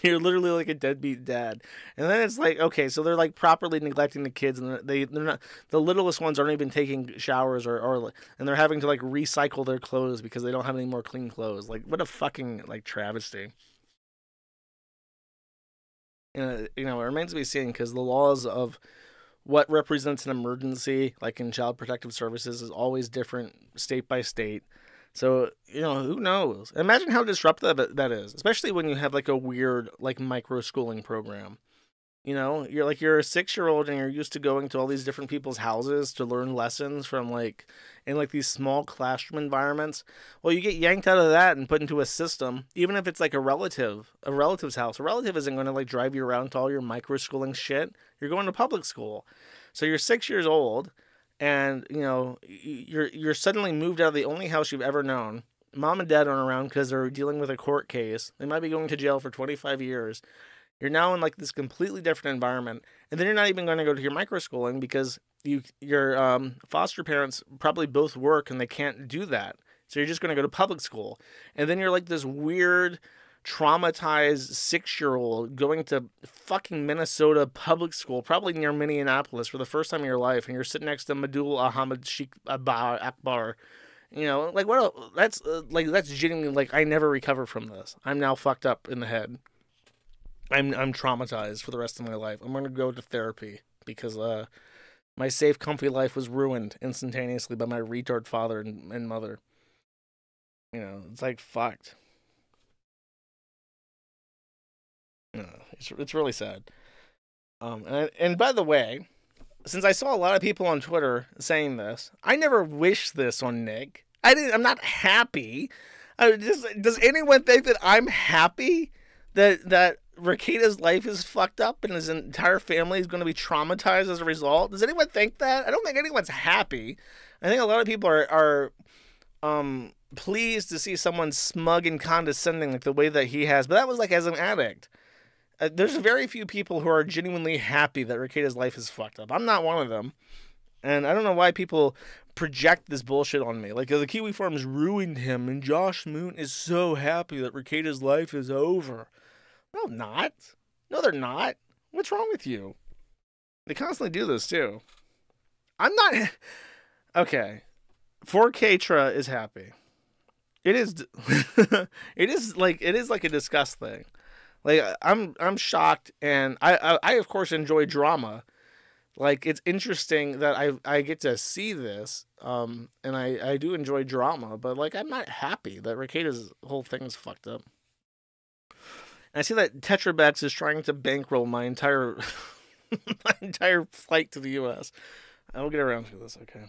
Speaker 1: You're literally like a deadbeat dad. And then it's like, okay, so they're like properly neglecting the kids, and they're not, the littlest ones aren't even taking showers and they're having to like recycle their clothes because they don't have any more clean clothes. Like, what a fucking like travesty. You know, it remains to be seen, because the laws of what represents an emergency, like in Child Protective Services, is always different state by state. So, who knows? Imagine how disruptive that is, especially when you have like a weird like micro schooling program. You're a 6-year-old and you're used to going to all these different people's houses to learn lessons from in these small classroom environments. Well, you get yanked out of that and put into a system, even if it's like a relative's house. A relative isn't going to like drive you around to all your micro schooling shit. You're going to public school. So you're 6 years old and, you're suddenly moved out of the only house you've ever known. Mom and dad aren't around because they're dealing with a court case. They might be going to jail for 25 years. You're now in like this completely different environment, and then you're not even going to go to your microschooling because your foster parents probably both work and they can't do that. So you're just going to go to public school, and then you're like this weird, traumatized 6-year-old going to fucking Minnesota public school, probably near Minneapolis for the first time in your life, and you're sitting next to Madul Ahmad Sheikh Akbar. That's genuinely like I never recover from this. I'm now fucked up in the head. I'm traumatized for the rest of my life. I'm going to go to therapy because my safe, comfy life was ruined instantaneously by my retard father and mother. It's like fucked. It's really sad. And by the way, since I saw a lot of people on Twitter saying this, I never wished this on Nick. I'm not happy. Does anyone think that I'm happy that Rekieta's life is fucked up and his entire family is going to be traumatized as a result? Does anyone think that? I don't think anyone's happy. I think a lot of people are pleased to see someone smug and condescending like the way that he has. But that was like as an addict. There's very few people who are genuinely happy that Rekieta's life is fucked up. I'm not one of them. And I don't know why people project this bullshit on me. Like, the Kiwi Farms ruined him, and Josh Moon is so happy that Rekieta's life is over. No, not. No, they're not. What's wrong with you? They constantly do this, too. I'm not... Okay. 4K is happy. It is... it is like a disgust thing. Like, I'm shocked, and I of course enjoy drama. Like, it's interesting that I get to see this, and I do enjoy drama, but, like, I'm not happy that Rekieta's whole thing is fucked up. And I see that Tetrabex is trying to bankroll my entire my entire flight to the U.S. I will get around to this, okay.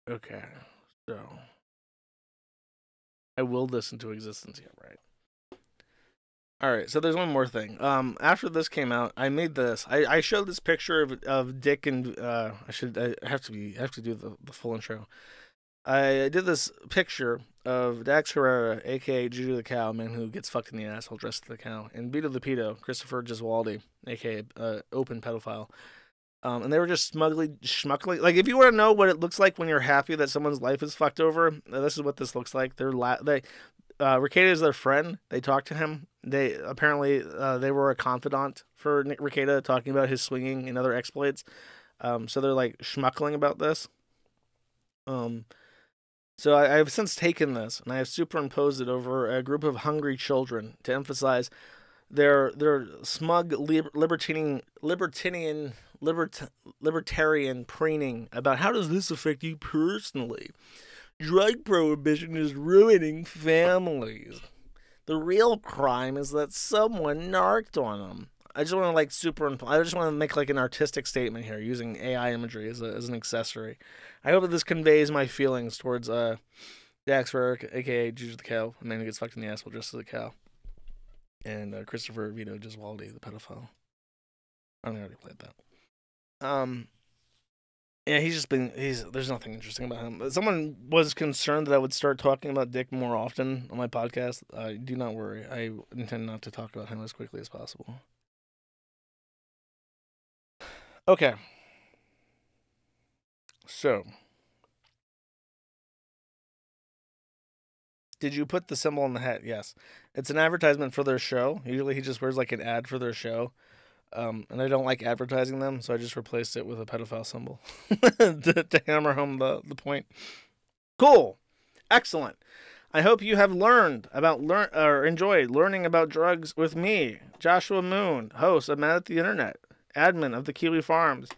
Speaker 1: Okay, so... I willed this into existence, yeah, right. Alright, so there's one more thing. After this came out, I made this. I showed this picture of Dick and I have to do the full intro. I did this picture of Dax Herrera, aka Juju the Cow, man who gets fucked in the asshole dressed as the cow, and Vito the Pedo, Christopher Gesualdi, aka open pedophile. And they were just schmuckly. Like, if you want to know what it looks like when you're happy that someone's life is fucked over, this is what this looks like. Rekieta is their friend. They talk to him. They apparently they were a confidant for Nick Rekieta, talking about his swinging and other exploits. So they're like schmuckling about this. So I've since taken this and I have superimposed it over a group of hungry children to emphasize their smug libertarian preening about how does this affect you personally. Drug prohibition is ruining families. The real crime is that someone narked on them. I just want to I just want to make like an artistic statement here using AI imagery as an accessory. I hope that this conveys my feelings towards Dax Herrera, aka Juju the Cow, a man who gets fucked in the asshole dressed as a cow, and Christopher Vito Gesualdi, the pedophile. I already played that. Yeah, there's nothing interesting about him. Someone was concerned that I would start talking about Dick more often on my podcast. Do not worry. I intend not to talk about him as quickly as possible. Okay. So. Did you put the symbol in the hat? Yes. It's an advertisement for their show. Usually he just wears like an ad for their show. And I don't like advertising them, so I just replaced it with a pedophile symbol to hammer home the point. Cool. Excellent. I hope you have learned about or enjoyed learning about drugs with me, Joshua Moon, host of Mad at the Internet, admin of the Kiwi Farms.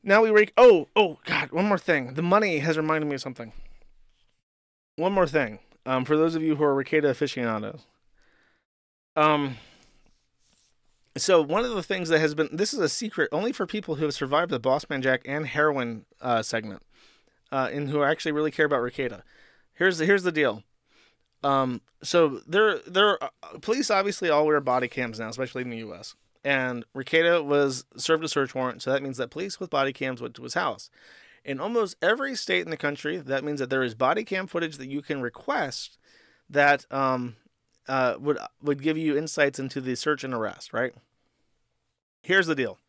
Speaker 1: Now we rake. Oh God! One more thing. The money has reminded me of something. One more thing. For those of you who are Rekieta aficionados. So one of the things that has been, this is a secret only for people who have survived the Bossman Jack and heroin segment, and who actually really care about Rekieta. Here's the deal. So police obviously all wear body cams now, especially in the U.S. And Rekieta was served a search warrant, so that means that police with body cams went to his house. In almost every state in the country, that means that there is body cam footage that you can request that would give you insights into the search and arrest, right? Here's the deal.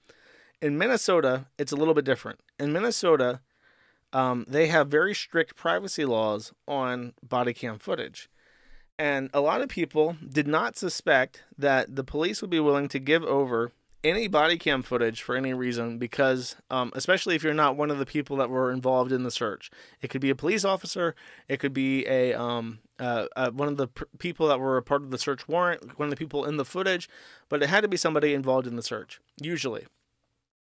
Speaker 1: In Minnesota, it's a little bit different. In Minnesota, they have very strict privacy laws on body cam footage. And a lot of people did not suspect that the police would be willing to give over any body cam footage for any reason because, especially if you're not one of the people that were involved in the search. It could be a police officer. It could be one of the people that were a part of the search warrant, one of the people in the footage. But it had to be somebody involved in the search, usually.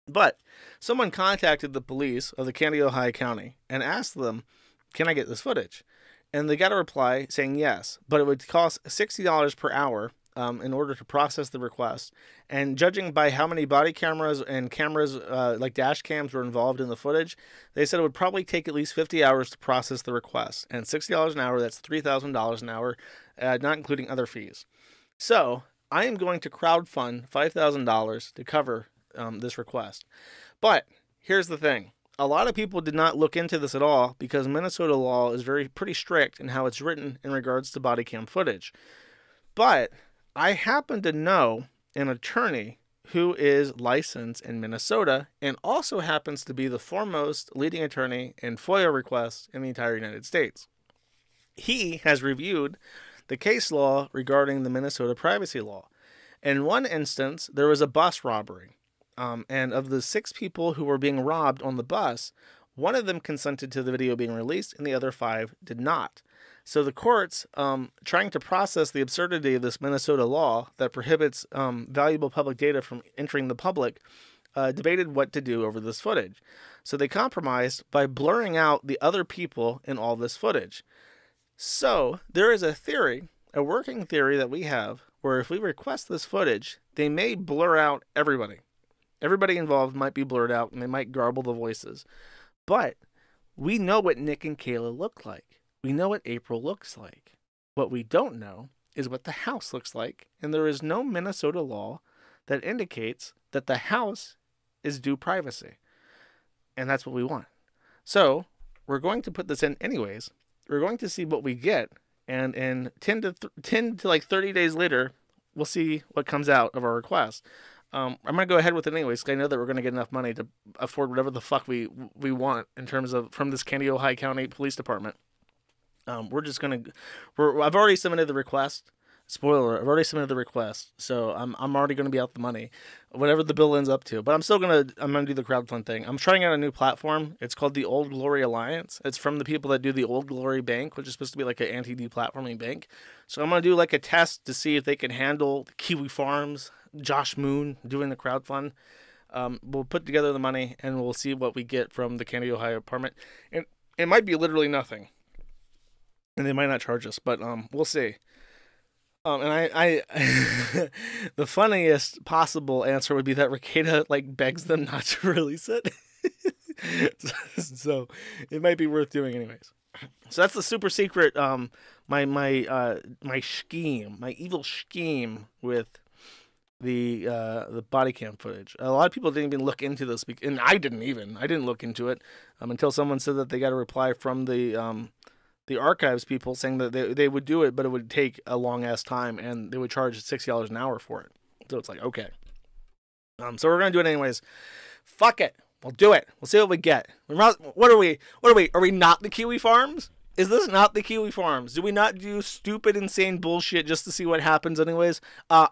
Speaker 1: But someone contacted the police of the Kandiyohi County and asked them, can I get this footage? And they got a reply saying yes, but it would cost $60 per hour in order to process the request. And judging by how many body cameras and cameras like dash cams were involved in the footage, they said it would probably take at least 50 hours to process the request. And $60 an hour, that's $3,000 an hour, not including other fees. So I am going to crowdfund $5,000 to cover this request. But here's the thing. A lot of people did not look into this at all because Minnesota law is pretty strict in how it's written in regards to body cam footage. But I happen to know an attorney who is licensed in Minnesota and also happens to be the foremost leading attorney in FOIA requests in the entire United States. He has reviewed the case law regarding the Minnesota privacy law. In one instance, there was a bus robbery. And of the 6 people who were being robbed on the bus, one of them consented to the video being released and the other 5 did not. So the courts, trying to process the absurdity of this Minnesota law that prohibits valuable public data from entering the public, debated what to do over this footage. So they compromised by blurring out the other people in all this footage. So there is a theory, a working theory that we have, where if we request this footage, they may blur out everybody. Everybody involved might be blurred out and they might garble the voices. But we know what Nick and Kayla look like. We know what April looks like. What we don't know is what the house looks like. And there is no Minnesota law that indicates that the house is due privacy. And that's what we want. So we're going to put this in anyways. We're going to see what we get. And in 10 to like 30 days later, we'll see what comes out of our request. I'm going to go ahead with it anyways, because I know that we're going to get enough money to afford whatever the fuck we want in terms of from this Kandiyohi County Police Department. We're just going to, I've already submitted the request. Spoiler, I've already submitted the request. So I'm already going to be out the money, whatever the bill ends up to. But I'm going to do the crowdfund thing. I'm trying out a new platform. It's called the Old Glory Alliance. It's from the people that do the Old Glory Bank, which is supposed to be like an anti-deplatforming bank. So I'm going to do like a test to see if they can handle the Kiwi Farms, Josh Moon doing the crowdfund. We'll put together the money and we'll see what we get from the Kandiyohi apartment. And it might be literally nothing. And they might not charge us, but we'll see. And I the funniest possible answer would be that Rekieta like begs them not to release it. So it might be worth doing anyways. So that's the super secret my scheme, my evil scheme with the body cam footage. A lot of people didn't even look into this, and I didn't look into it until someone said that they got a reply from the archives people saying that they would do it, but it would take a long ass time and they would charge $60 an hour for it. So it's like, okay. So we're going to do it anyways. Fuck it. We'll do it. We'll see what we get. What are we? Are we not the Kiwi Farms? Is this not the Kiwi Farms? Do we not do stupid, insane bullshit just to see what happens anyways?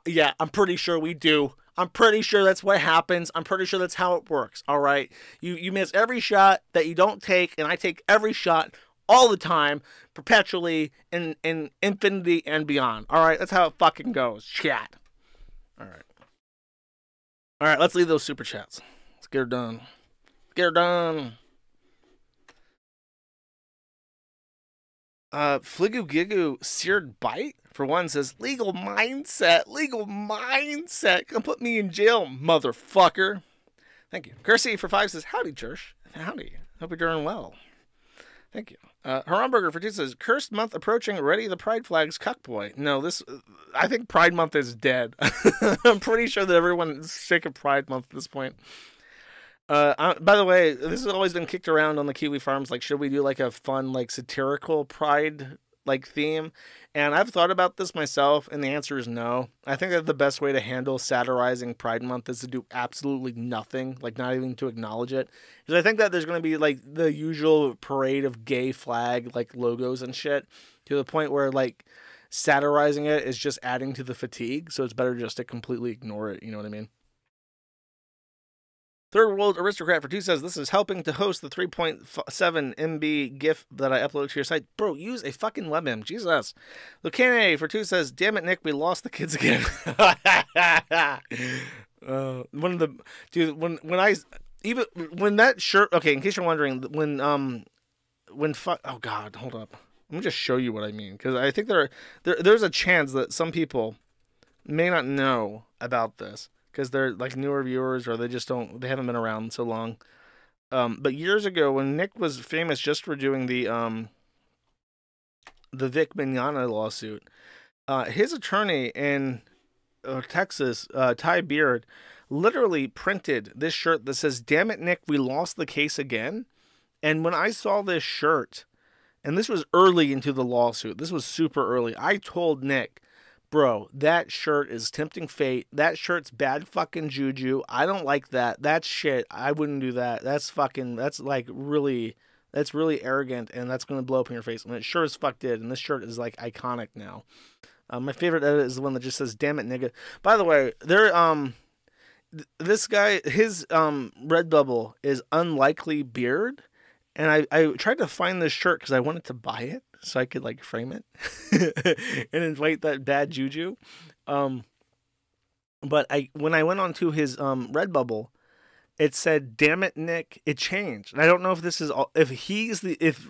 Speaker 1: Yeah, I'm pretty sure we do. I'm pretty sure that's what happens. I'm pretty sure that's how it works. All right. You miss every shot that you don't take, and I take every shot all the time, perpetually, in infinity and beyond. All right, that's how it fucking goes. Chat. All right, let's leave those super chats. Let's get her done. Get her done. Fligu Gigu Seared Bite, for one, says, legal mindset. Come put me in jail, motherfucker. Thank you. Kersey for 5 says, howdy, Church. Howdy. Hope you're doing well. Thank you. Haramburger for 2 says, cursed month approaching, ready the pride flags, cuckboy. No, I think Pride Month is dead. I'm pretty sure that everyone is sick of Pride Month at this point. By the way, this has always been kicked around on the Kiwi Farms. Like, should we do like a fun, like satirical Pride like theme? And I've thought about this myself, and the answer is no. I think that the best way to handle satirizing Pride Month is to do absolutely nothing, like not even to acknowledge it. Because I think that there's going to be like the usual parade of gay flag like logos and shit, to the point where like satirizing it is just adding to the fatigue. So it's better just to completely ignore it. You know what I mean? Third World Aristocrat for 2 says, this is helping to host the 3.7 MB GIF that I upload to your site. Bro, use a fucking WebM. Jesus. Lucane for 2 says, damn it, Nick, we lost the kids again. When that shirt, okay, in case you're wondering, oh God, hold up. Let me just show you what I mean. Because I think there's a chance that some people may not know about this, because they're like newer viewers, or they haven't been around so long. But years ago, when Nick was famous just for doing the Vic Mignogna lawsuit, his attorney in Texas, Ty Beard, literally printed this shirt that says, damn it, Nick, we lost the case again. And when I saw this shirt, and this was early into the lawsuit, this was super early, I told Nick, bro, that shirt is tempting fate. That shirt's bad fucking juju. I don't like that. That's shit. I wouldn't do that. That's really arrogant, and that's going to blow up in your face. And it sure as fuck did. And this shirt is like iconic now. My favorite edit is the one that just says, damn it, nigga. By the way, this guy, his Redbubble is Unlikely Beard. And I tried to find this shirt because I wanted to buy it, so I could like frame it and invite that bad juju. But when I went onto his Redbubble, it said, damn it, Nick, it changed. And I don't know if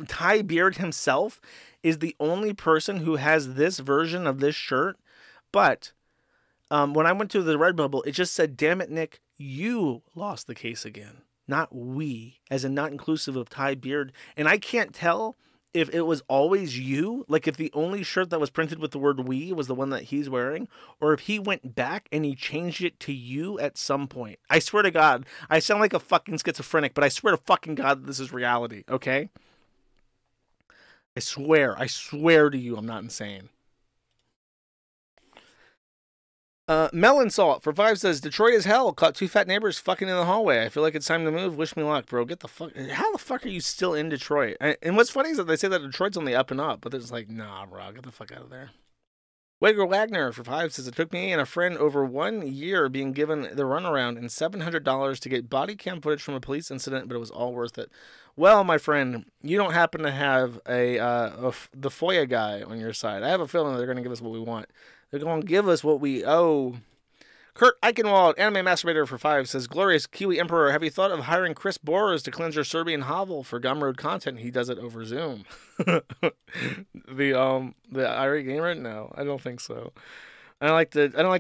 Speaker 1: Ty Beard himself is the only person who has this version of this shirt. But when I went to the Redbubble, it just said, damn it, Nick, you lost the case again. Not we, as in not inclusive of Ty Beard. And I can't tell if it was always you, like if the only shirt that was printed with the word we was the one that he's wearing, or if he went back and he changed it to you at some point. I swear to God, I sound like a fucking schizophrenic, but I swear to fucking God that this is reality, okay? I swear to you, I'm not insane. Melon Salt for 5 says, Detroit is hell. Caught 2 fat neighbors fucking in the hallway. I feel like it's time to move. Wish me luck, bro. Get the fuck. How the fuck are you still in Detroit? And what's funny is that they say that Detroit's on the up and up, but it's like, nah, bro. Get the fuck out of there. Wager Wagner for 5 says, it took me and a friend over 1 year being given the runaround and $700 to get body cam footage from a police incident, but it was all worth it. Well, my friend, you don't happen to have the FOIA guy on your side. I have a feeling they're going to give us what we want. They're going to give us what we owe. Kurt Eichenwald, Anime Masturbator for 5, says, Glorious Kiwi Emperor, have you thought of hiring Chris Boras to cleanse your Serbian hovel for Gumroad content? He does it over Zoom. The Irie Gamer? No, I don't think so. I don't like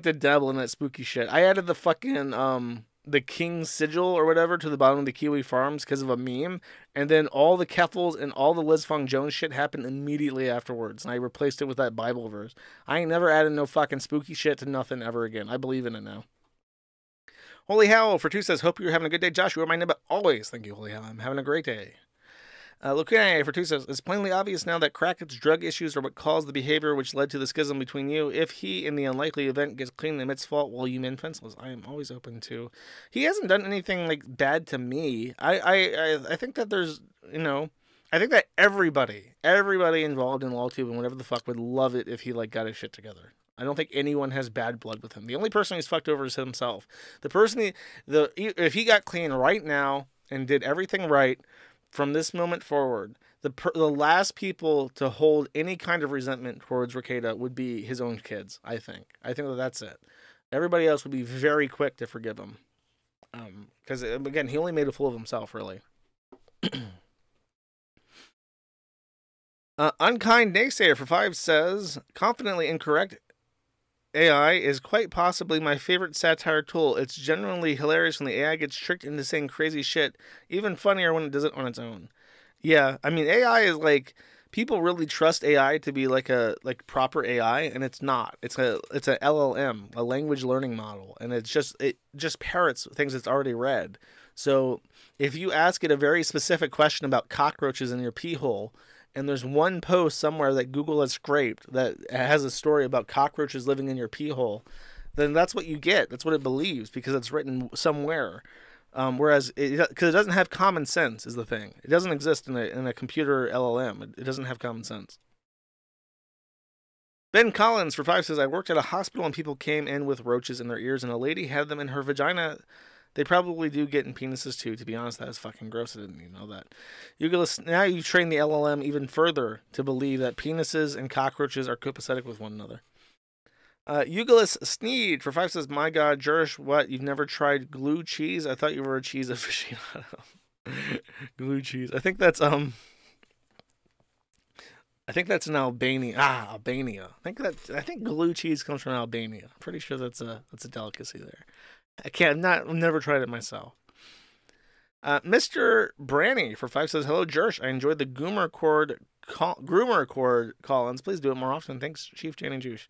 Speaker 1: to dabble in that spooky shit. I added the fucking the King Sigil or whatever to the bottom of the Kiwi Farms because of a meme, and then all the Keffels and all the Liz Fong Jones shit happened immediately afterwards, and I replaced it with that Bible verse. I ain't never added no fucking spooky shit to nothing ever again. I believe in it now. Holy Hell for 2 says, hope you're having a good day, Josh. You are my neighbor always. Thank you, Holy Hell. I'm having a great day. Lucane for 2 says, it's plainly obvious now that Crackett's drug issues are what caused the behavior which led to the schism between you. If he, in the unlikely event, gets clean and admits fault, will you mend fenceless? I am always open to. He hasn't done anything like bad to me. I think that there's, I think that everybody involved in LawTube and whatever the fuck would love it if he like got his shit together. I don't think anyone has bad blood with him. The only person he's fucked over is himself. The person, if he got clean right now and did everything right, from this moment forward, the last people to hold any kind of resentment towards Rekieta would be his own kids. I think that's it. Everybody else would be very quick to forgive him, because again, he only made a fool of himself, really. Unkind Naysayer for 5 says, confidently incorrect. AI is quite possibly my favorite satire tool. It's genuinely hilarious when the AI gets tricked into saying crazy shit. Even funnier when it does it on its own. Yeah, I mean, AI is like, people really trust AI to be like proper AI, and it's not. It's a LLM, a language learning model, and it just parrots things it's already read. So if you ask it a very specific question about cockroaches in your pee hole, and there's one post somewhere that Google has scraped that has a story about cockroaches living in your pee hole, then that's what you get. That's what it believes because it's written somewhere. Whereas, because it doesn't have common sense is the thing. It doesn't exist in a computer LLM. It doesn't have common sense. Ben Collins for 5 says, I worked at a hospital and people came in with roaches in their ears and a lady had them in her vagina. They probably do get in penises too. To be honest, that is fucking gross. I didn't even know that. Now you train the LLM even further to believe that penises and cockroaches are copacetic with one another. Eugelus Sneed for 5 says, my God, Jerish, what? You've never tried glue cheese? I thought you were a cheese aficionado. Glue cheese. I think that's in Albania. Albania. I think glue cheese comes from Albania. I'm pretty sure that's a delicacy there. I've never tried it myself. Mr. Branny for 5 says, hello, Jerish. I enjoyed the Groomer Chord call-ins. Please do it more often. Thanks, Chief Janie Juice.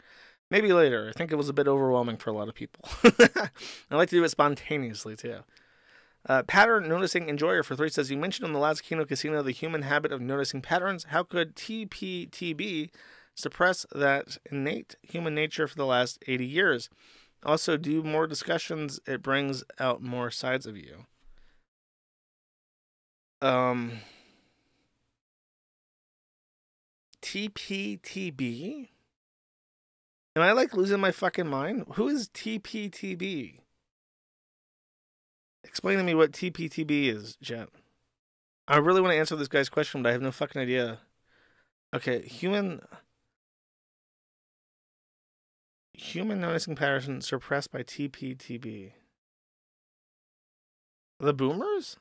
Speaker 1: Maybe later. I think it was a bit overwhelming for a lot of people. I like to do it spontaneously, too. Pattern Noticing Enjoyer for 3 says, you mentioned in the last Kino Casino the human habit of noticing patterns. How could TPTB suppress that innate human nature for the last 80 years? Also, do more discussions. It brings out more sides of you. TPTB? Am I like losing my fucking mind? Who is TPTB? Explain to me what TPTB is, Jet. I really want to answer this guy's question, but I have no fucking idea. Okay, human noticing patterns suppressed by TPTB. The boomers?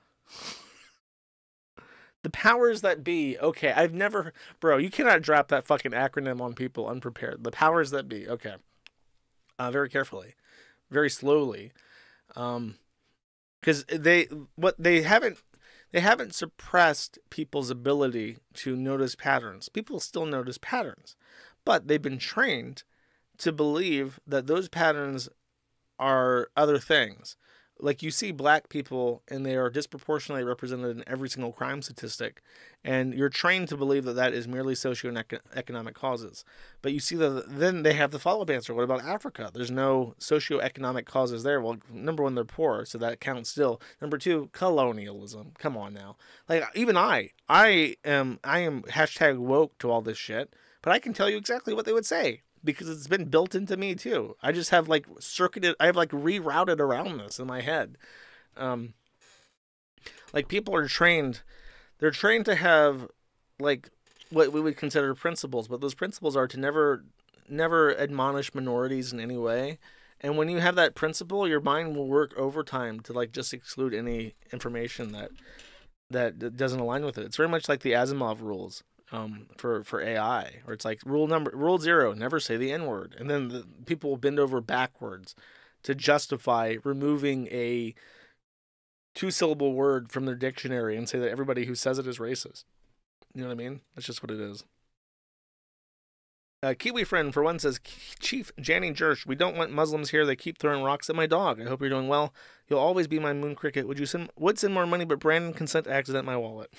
Speaker 1: The powers that be. Okay, I've never... Bro, you cannot drop that fucking acronym on people unprepared. The powers that be. Okay. Very carefully. Very slowly. Because they haven't suppressed people's ability to notice patterns. People still notice patterns. But they've been trained to believe that those patterns are other things. Like, you see black people and they are disproportionately represented in every single crime statistic, and you're trained to believe that that is merely socioeconomic causes. But you see that then they have the follow-up answer. What about Africa? There's no socioeconomic causes there. Well, number one, they're poor, so that counts still. Number two, colonialism. Come on now. Like, even I am hashtag woke to all this shit, but I can tell you exactly what they would say, because it's been built into me too. I just have like rerouted around this in my head. Like, people are trained, they're trained to have like what we would consider principles, but those principles are to never admonish minorities in any way. And when you have that principle, your mind will work overtime to like just exclude any information that doesn't align with it. It's very much like the Asimov rules. For AI, where it's like rule 0, never say the N-word, and then the people will bend over backwards to justify removing a 2-syllable word from their dictionary and say that everybody who says it is racist. You know what I mean? That's just what it is. Kiwi Friend for 1 says, Chief Janny Jersh, we don't want Muslims here. They keep throwing rocks at my dog. I hope you're doing well. You'll always be my moon cricket. Would send more money, but Brandon can send to accident my wallet.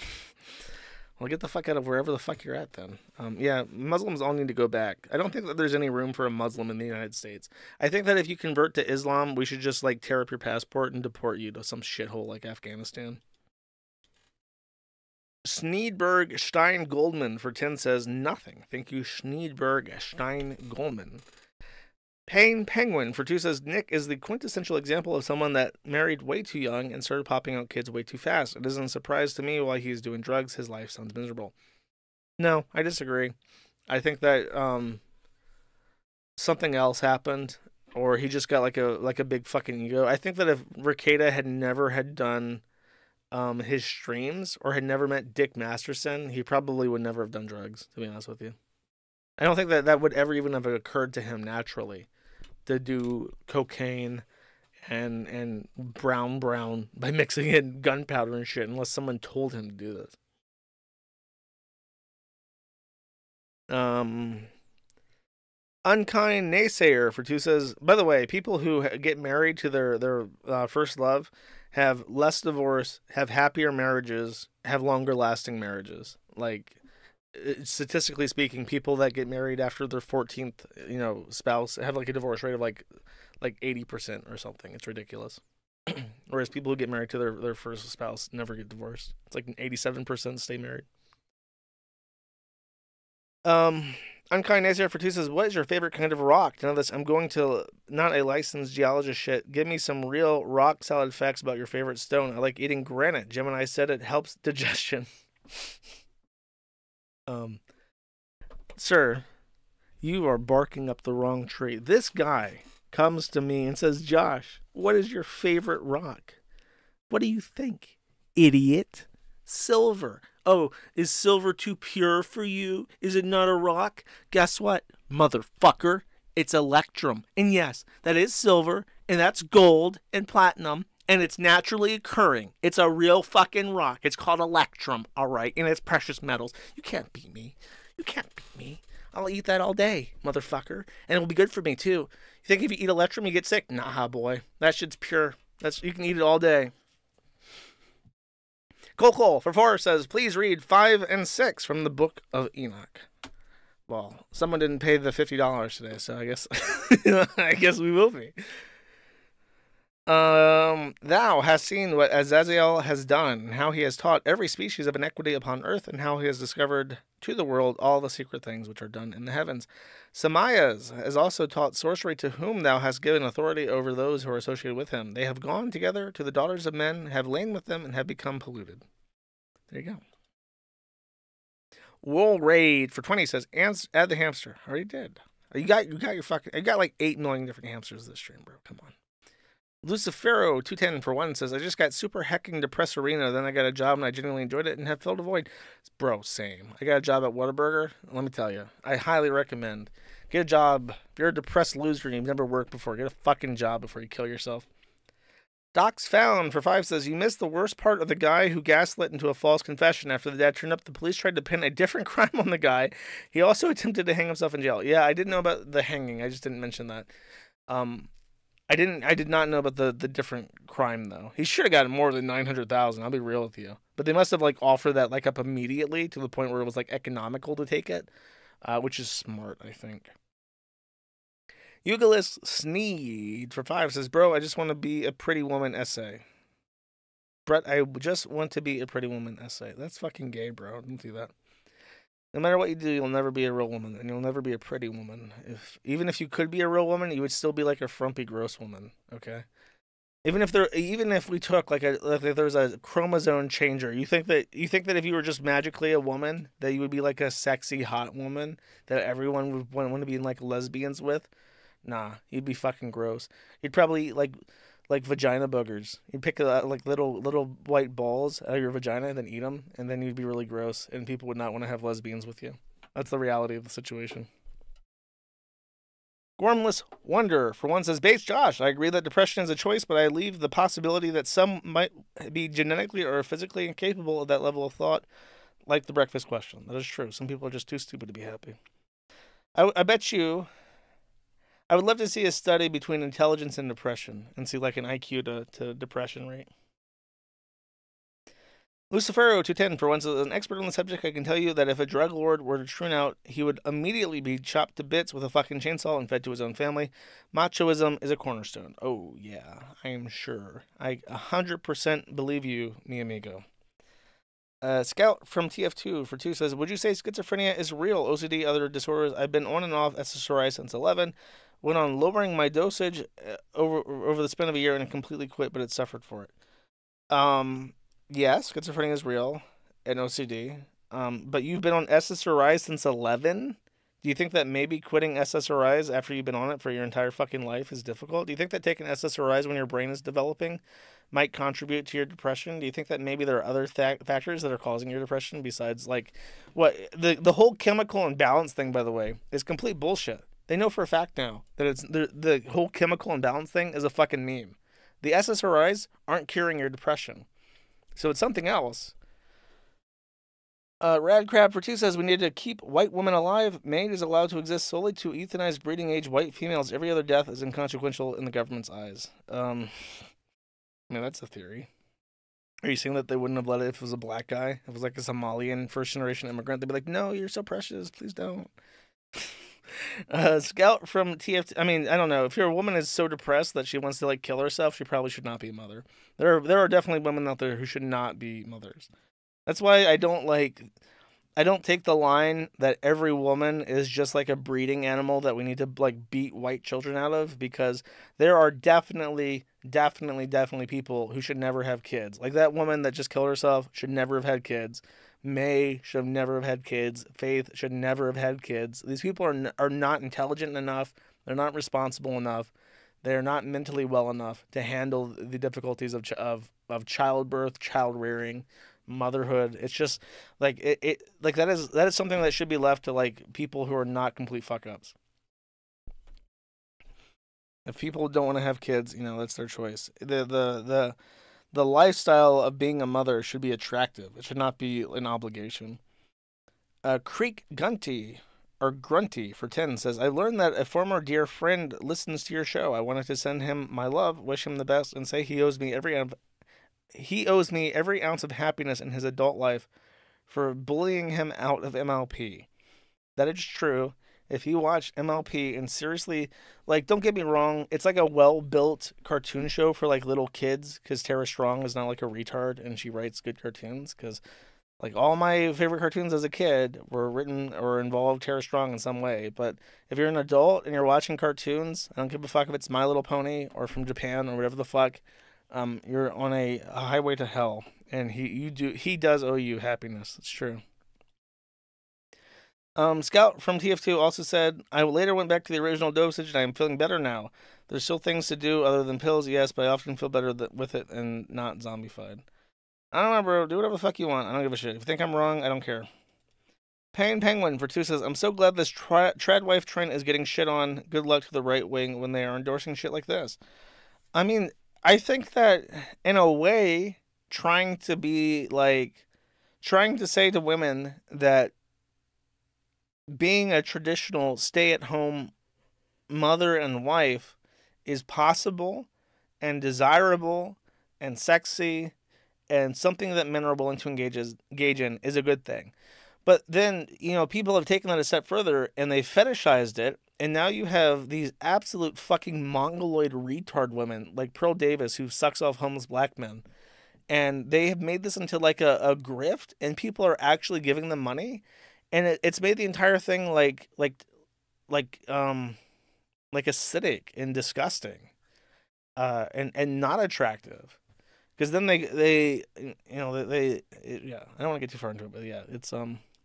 Speaker 1: Well, get the fuck out of wherever the fuck you're at then. Yeah, Muslims all need to go back. I don't think that there's any room for a Muslim in the United States. I think that if you convert to Islam, we should just like tear up your passport and deport you to some shithole like Afghanistan. Schneidberg Stein Goldman for 10 says, nothing. Thank you, Schneidberg Stein Goldman. Payne Penguin for 2 says, Nick is the quintessential example of someone that married way too young and started popping out kids way too fast. It isn't a surprise to me why he's doing drugs. His life sounds miserable. No, I disagree. I think that something else happened, or he just got like a big fucking ego. I think that if Rekieta had never had done his streams or had never met Dick Masterson, he probably would never have done drugs, to be honest with you. I don't think that would ever even have occurred to him naturally to do cocaine and brown by mixing in gunpowder and shit, unless someone told him to do this. Unkind Naysayer for 2 says, by the way, people who get married to their first love have less divorce, have happier marriages, have longer lasting marriages. Like, statistically speaking, people that get married after their 14th, spouse have like a divorce rate of like 80% or something. It's ridiculous. Whereas people who get married to their first spouse never get divorced. It's like 87% stay married. Unkind Nazir for 2 says, what is your favorite kind of rock? None of this. I'm going to not a licensed geologist shit. Give me some real rock solid facts about your favorite stone. I like eating granite. Gemini said it helps digestion. Sir, you are barking up the wrong tree. This guy comes to me and says, Josh, what is your favorite rock? What do you think, idiot? Silver. Oh, is silver too pure for you? Is it not a rock? Guess what, motherfucker? It's electrum. And yes, that is silver, and that's gold and platinum, and it's naturally occurring. It's a real fucking rock. It's called electrum, all right? And it's precious metals. You can't beat me. You can't beat me. I'll eat that all day, motherfucker. And it'll be good for me, too. You think if you eat electrum, you get sick? Nah, boy. That shit's pure. You can eat it all day. Cole for 4 says, please read 5 and 6 from the Book of Enoch. Well, someone didn't pay the $50 today, so I guess I guess we will be. Thou hast seen what Azazel has done, and how he has taught every species of inequity upon earth, and how he has discovered to the world all the secret things which are done in the heavens. Samias has also taught sorcery, to whom thou hast given authority over those who are associated with him. They have gone together to the daughters of men, have lain with them, and have become polluted. There you go. Wool Raid for 20 says, add the hamster. Already did. You got like 8 million different hamsters this stream, bro. Come on. Lucifero 210 for 1 says, I just got super hecking depressed arena, then I got a job and I genuinely enjoyed it and have filled a void. Bro, same. I got a job at Whataburger. Let me tell you, I highly recommend. Get a job. If you're a depressed loser and you've never worked before, get a fucking job before you kill yourself. Docs Found for 5 says, you missed the worst part of the guy who gaslit into a false confession. After the dad turned up, the police tried to pin a different crime on the guy. He also attempted to hang himself in jail. Yeah, I didn't know about the hanging. I just didn't mention that. I did not know about the different crime, though. He should have gotten more than $900,000. I'll be real with you. But they must have like offered that like up immediately to the point where it was like economical to take it, which is smart, I think. Eugalis Sneed for 5 says, bro, I just want to be a pretty woman essay. Brett, I just want to be a pretty woman essay. That's fucking gay, bro. Don't do that. No matter what you do, you'll never be a real woman, and you'll never be a pretty woman. Even if you could be a real woman, you would still be like a frumpy, gross woman. Okay. Even if we took like there was a chromosome changer, you think that if you were just magically a woman, that you would be like a sexy, hot woman that everyone would want to be like lesbians with? Nah, you'd be fucking gross. You'd probably eat like vagina boogers. You'd pick like little white balls out of your vagina and then eat them, and then you'd be really gross, and people would not want to have lesbians with you. That's the reality of the situation. Gormless Wonder for 1 says, Bates Josh, I agree that depression is a choice, but I leave the possibility that some might be genetically or physically incapable of that level of thought, like the breakfast question. That is true. Some people are just too stupid to be happy. I bet you... I would love to see a study between intelligence and depression and see like an IQ to depression rate. Lucifero 210 for 1 says, as an expert on the subject, I can tell you that if a drug lord were to tune out, he would immediately be chopped to bits with a fucking chainsaw and fed to his own family. Machoism is a cornerstone. Oh, yeah, I am sure. I 100% believe you, mi amigo. Scout from TF2 for 2 says, would you say schizophrenia is real? OCD, other disorders? I've been on and off SSRI since 11. Went on lowering my dosage over the span of a year and completely quit, but it suffered for it. Yes, schizophrenia is real and OCD. But you've been on SSRIs since 11? Do you think that maybe quitting SSRIs after you've been on it for your entire fucking life is difficult? Do you think that taking SSRIs when your brain is developing might contribute to your depression? Do you think that maybe there are other factors that are causing your depression besides like what the whole chemical imbalance thing, by the way, is complete bullshit. They know for a fact now that it's the whole chemical imbalance thing is a fucking meme. The SSRIs aren't curing your depression. So it's something else. Rad Crab for 2 says we need to keep white women alive. Maid is allowed to exist solely to euthanize breeding age white females. Every other death is inconsequential in the government's eyes. I mean, that's a theory. Are you saying that they wouldn't have let it if it was a black guy? If it was like a Somalian first generation immigrant, they'd be like, no, you're so precious. Please don't. Scout from TFT. I mean, I don't know. If your woman is so depressed that she wants to like kill herself, she probably should not be a mother. There are definitely women out there who should not be mothers. That's why I don't take the line that every woman is just like a breeding animal that we need to like beat white children out of, because there are definitely people who should never have kids. Like that woman that just killed herself should never have had kids. May should never have had kids. Faith should never have had kids. These people are not intelligent enough. They're not responsible enough. They're not mentally well enough to handle the difficulties of childbirth, child rearing, motherhood. It's just like it like that is something that should be left to like people who are not complete fuck ups. If people don't want to have kids, you know, that's their choice. The lifestyle of being a mother should be attractive. It should not be an obligation. Creek Gunty or Grunty for 10 says, I learned that a former dear friend listens to your show. I wanted to send him my love, wish him the best, and say he owes me every ounce of happiness in his adult life for bullying him out of MLP. That is true. If you watch MLP and seriously, like, don't get me wrong, it's like a well-built cartoon show for like little kids, because Tara Strong is not like a retard and she writes good cartoons. Because like all my favorite cartoons as a kid were written or involved Tara Strong in some way. But if you're an adult and you're watching cartoons, I don't give a fuck if it's My Little Pony or from Japan or whatever the fuck. You're on a highway to hell, and he does owe you happiness. It's true. Scout from TF2 also said, I later went back to the original dosage and I am feeling better now. There's still things to do other than pills, yes, but I often feel better with it and not zombified. I don't know, bro. Do whatever the fuck you want. I don't give a shit. If you think I'm wrong, I don't care. Pain Penguin for 2 says, I'm so glad this tradwife train is getting shit on. Good luck to the right wing when they are endorsing shit like this. I mean, I think that in a way, trying to say to women that being a traditional stay-at-home mother and wife is possible and desirable and sexy and something that men are willing to engage in is a good thing. But then, you know, people have taken that a step further and they fetishized it, and now you have these absolute fucking mongoloid retard women like Pearl Davis who sucks off homeless black men. And they have made this into like a grift, and people are actually giving them money. And it's made the entire thing like acidic and disgusting, and not attractive, because then they I don't want to get too far into it, but yeah, it's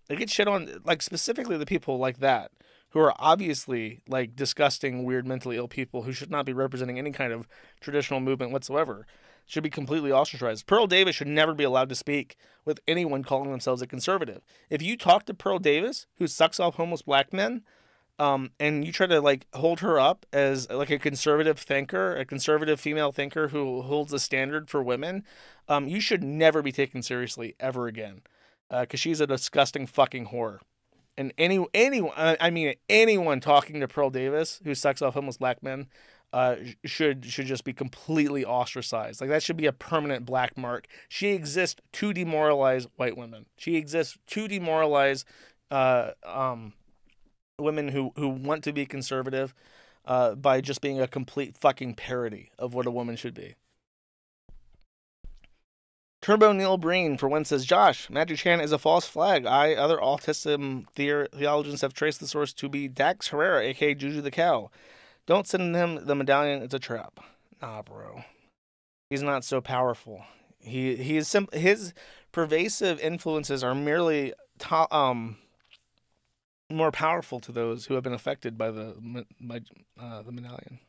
Speaker 1: they get shit on, like specifically the people like that who are obviously like disgusting, weird, mentally ill people who should not be representing any kind of traditional movement whatsoever. Should be completely ostracized. Pearl Davis should never be allowed to speak with anyone calling themselves a conservative. If you talk to Pearl Davis, who sucks off homeless black men, and you try to like hold her up as like a conservative thinker, a conservative female thinker who holds a standard for women, you should never be taken seriously ever again, because she's a disgusting fucking whore. And anyone talking to Pearl Davis, who sucks off homeless black men, should just be completely ostracized. Like, that should be a permanent black mark. She exists to demoralize white women. She exists to demoralize women who want to be conservative by just being a complete fucking parody of what a woman should be. Turbo Neil Breen for 1 says, Josh, Magic Chan is a false flag. Other autism theologians have traced the source to be Dax Herrera, aka Juju the Cow. Don't send him the medallion. It's a trap. Nah, bro. He's not so powerful. He is his pervasive influences are merely more powerful to those who have been affected by the medallion.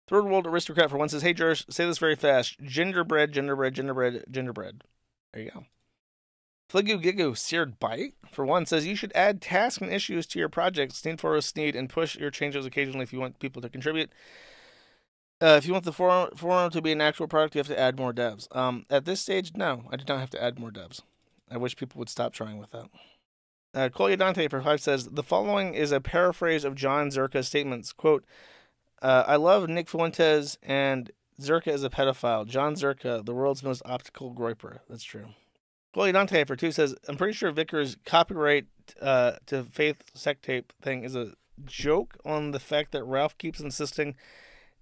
Speaker 1: Third world aristocrat for one says, "Hey, Josh, say this very fast. Gingerbread, gingerbread, gingerbread, gingerbread." There you go. Fligu Gigu Seared Bite for one says, "You should add tasks and issues to your project. Sneed for a Sneed and push your changes occasionally if you want people to contribute. If you want the forum to be an actual product, you have to add more devs." At this stage, no, I do not have to add more devs. I wish people would stop trying with that. Collier Dante for 5 says, "The following is a paraphrase of John Zerka's statements. Quote, I love Nick Fuentes and Zerka is a pedophile. John Zerka, the world's most optical groiper." That's true. Collier Dante for 2 says, "I'm pretty sure Vickers' copyright to Faith Sect Tape thing is a joke on the fact that Ralph keeps insisting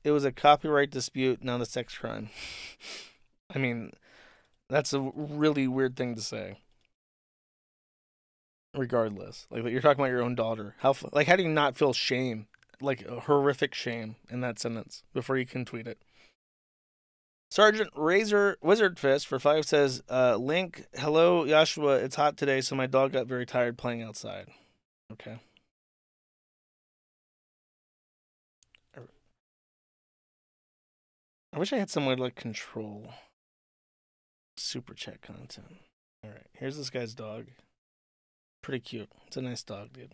Speaker 1: it was a copyright dispute, not a sex crime." I mean, that's a really weird thing to say. Regardless, like you're talking about your own daughter. How do you not feel shame, like a horrific shame in that sentence before you can tweet it? Sergeant Razor Wizard Fist for 5 says, "Link, hello Joshua. It's hot today, so my dog got very tired playing outside." Okay. I wish I had some way to like control super chat content. All right, here's this guy's dog. Pretty cute. It's a nice dog, dude.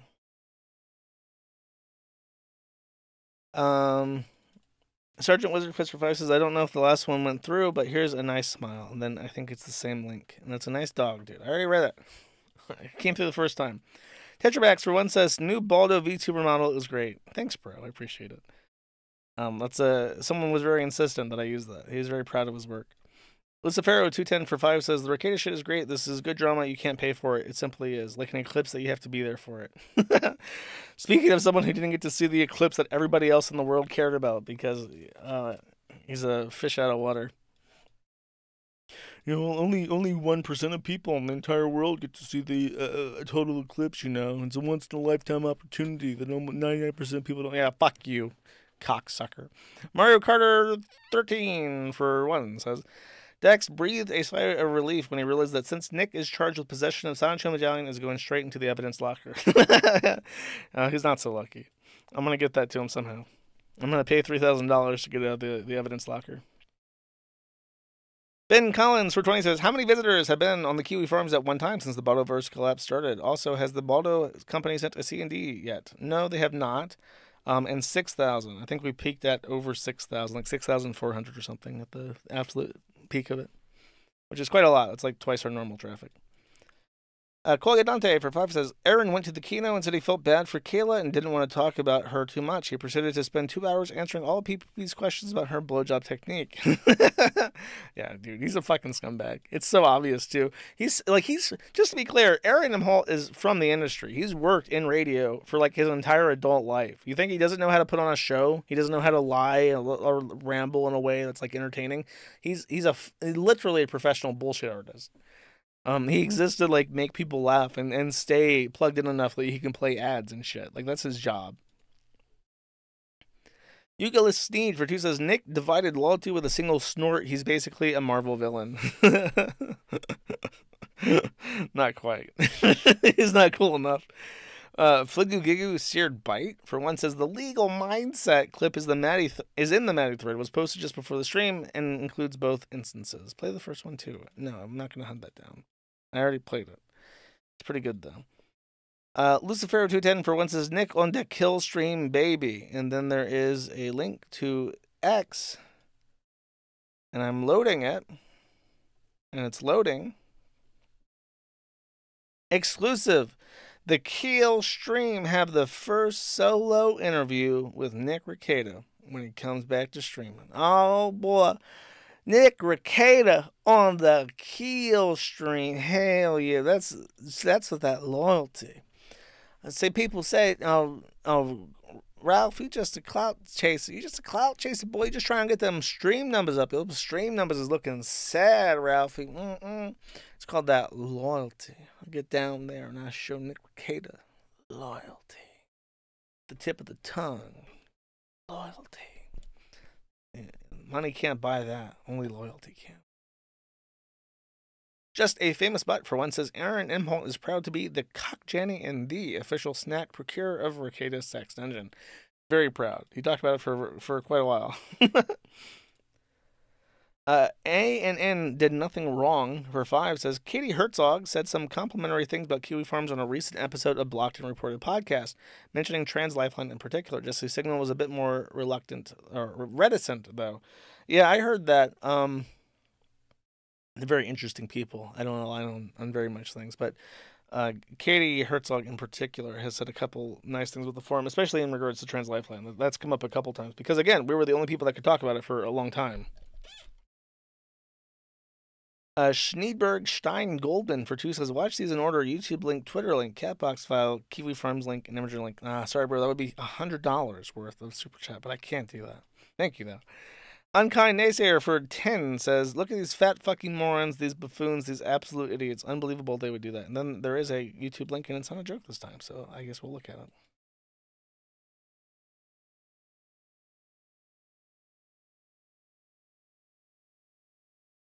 Speaker 1: Sergeant Wizard Fist for 5 says, "I don't know if the last one went through, but here's a nice smile." And then I think it's the same link. And it's a nice dog, dude. I already read it. It came through the first time. Tetrabax for 1 says, "New Baldo VTuber model is great." Thanks, bro. I appreciate it. Someone was very insistent that I use that. He was very proud of his work. Lucifero 210 for 5 says, "The Ricada shit is great. This is good drama. You can't pay for it. It simply is. Like an eclipse that you have to be there for it." Speaking of someone who didn't get to see the eclipse that everybody else in the world cared about because he's a fish out of water. Only 1% of people in the entire world get to see the total eclipse, It's a once-in-a-lifetime opportunity that 99% of people don't. Yeah, fuck you, cocksucker. Mario Carter 13 for 1 says, "Dex breathed a sigh of relief when he realized that since Nick is charged with possession of Silent Hill Medallion, is going straight into the evidence locker." He's not so lucky. I'm going to get that to him somehow. I'm going to pay $3,000 to get out of the evidence locker. Ben Collins for 20 says, "How many visitors have been on the Kiwi Farms at one time since the Baldoverse collapse started? Also, has the Baldo company sent a C&D yet?" No, they have not. And 6,000. I think we peaked at over 6,000, like 6,400 or something at the absolute peak of it, which is quite a lot. It's like twice our normal traffic. Colga Dante for 5 says, "Aaron went to the Kino and said he felt bad for Kayla and didn't want to talk about her too much. He proceeded to spend 2 hours answering all PPP's questions about her blowjob technique." Yeah, dude, he's a fucking scumbag. It's so obvious too. He's just to be clear, Aaron Holt is from the industry. He's worked in radio for like his entire adult life. You think he doesn't know how to put on a show? He doesn't know how to lie or ramble in a way that's like entertaining. He's literally a professional bullshit artist. He exists to like make people laugh and stay plugged in enough that he can play ads and shit. Like that's his job. Eucalyptus Sneed for 2 says, "Nick divided loyalty with a single snort. He's basically a Marvel villain." Not quite. He's not cool enough. Fligu Gigu Seared Bite for 1 says, "The legal mindset clip is in the Maddie thread. Was posted just before the stream and includes both instances." Play the first one too. No, I'm not gonna hunt that down. I already played it. It's pretty good though. Lucifero 210 for 1 says, "Nick on the kill stream, baby." And then there is a link to X. And I'm loading it. And it's loading. Exclusive. The Kill stream have the first solo interview with Nick Rekieta when he comes back to streaming. Oh boy. Nick Rekieta on the Kill stream. Hell yeah. That's with that loyalty. I say people say, oh, Ralph, you just a clout chaser. You just a clout chaser, boy. You just trying to get them stream numbers up. Those stream numbers is looking sad, Ralphie. It's called that loyalty. I get down there and I show Nick Rekieta loyalty. the tip of the tongue. Loyalty. Money can't buy that. Only loyalty can. Just a famous butt for one says Aaron Imholt is proud to be the Cock Jenny and the official snack procurer of Rekieta's Sex Dungeon. Very proud. He talked about it for quite a while. A&N did nothing wrong for 5 says Katie Herzog said some complimentary things about Kiwi Farms on a recent episode of Blocked and Reported podcast, mentioning Trans Lifeline in particular. Jesse Signal was a bit more reticent though. Yeah, I heard that. They're very interesting people. I don't rely on very much things, but Katie Herzog in particular has said a couple nice things with the forum, especially in regards to Trans Lifeline. That's come up a couple times because again, we were the only people that could talk about it for a long time. Schneeberg Stein Goldman for 2 says, watch these in order, YouTube link, Twitter link, Catbox file, Kiwi Farms link, and Imager link. Sorry, bro, that would be $100 worth of super chat, but I can't do that. Thank you, though. Unkind Naysayer for 10 says, look at these fat fucking morons, these buffoons, these absolute idiots. Unbelievable they would do that. And then there is a YouTube link, and it's not a joke this time, so I guess we'll look at it.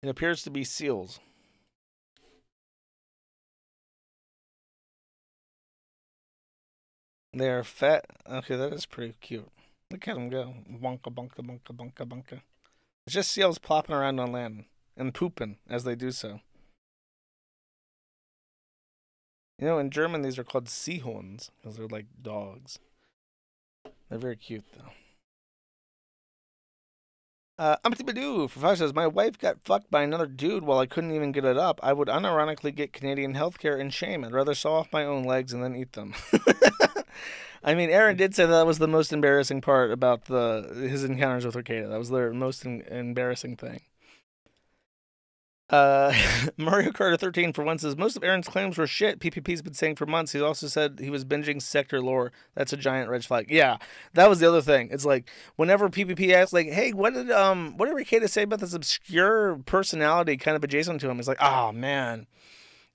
Speaker 1: It appears to be seals. They are fat. Okay, that is pretty cute. Look at them go. Bunka, bunka, bunka, bunka, bunka. It's just seals plopping around on land and pooping as they do so. You know, in German, these are called Seehunds because they're like dogs. They're very cute, though. Umpty Badoo for 5 says, my wife got fucked by another dude while I couldn't even get it up. I would unironically get Canadian healthcare in shame. I'd rather saw off my own legs and then eat them. I mean, Aaron did say that was the most embarrassing part about his encounters with Rekieta. That was their most embarrassing thing. Mario Kart 13 for 1 says, most of Aaron's claims were shit. PPP's been saying for months. He also said he was binging Sector lore. That's a giant red flag. Yeah, that was the other thing. It's like whenever PPP asks, like, hey, what did Rekieta say about this obscure personality kind of adjacent to him? It's like, oh man,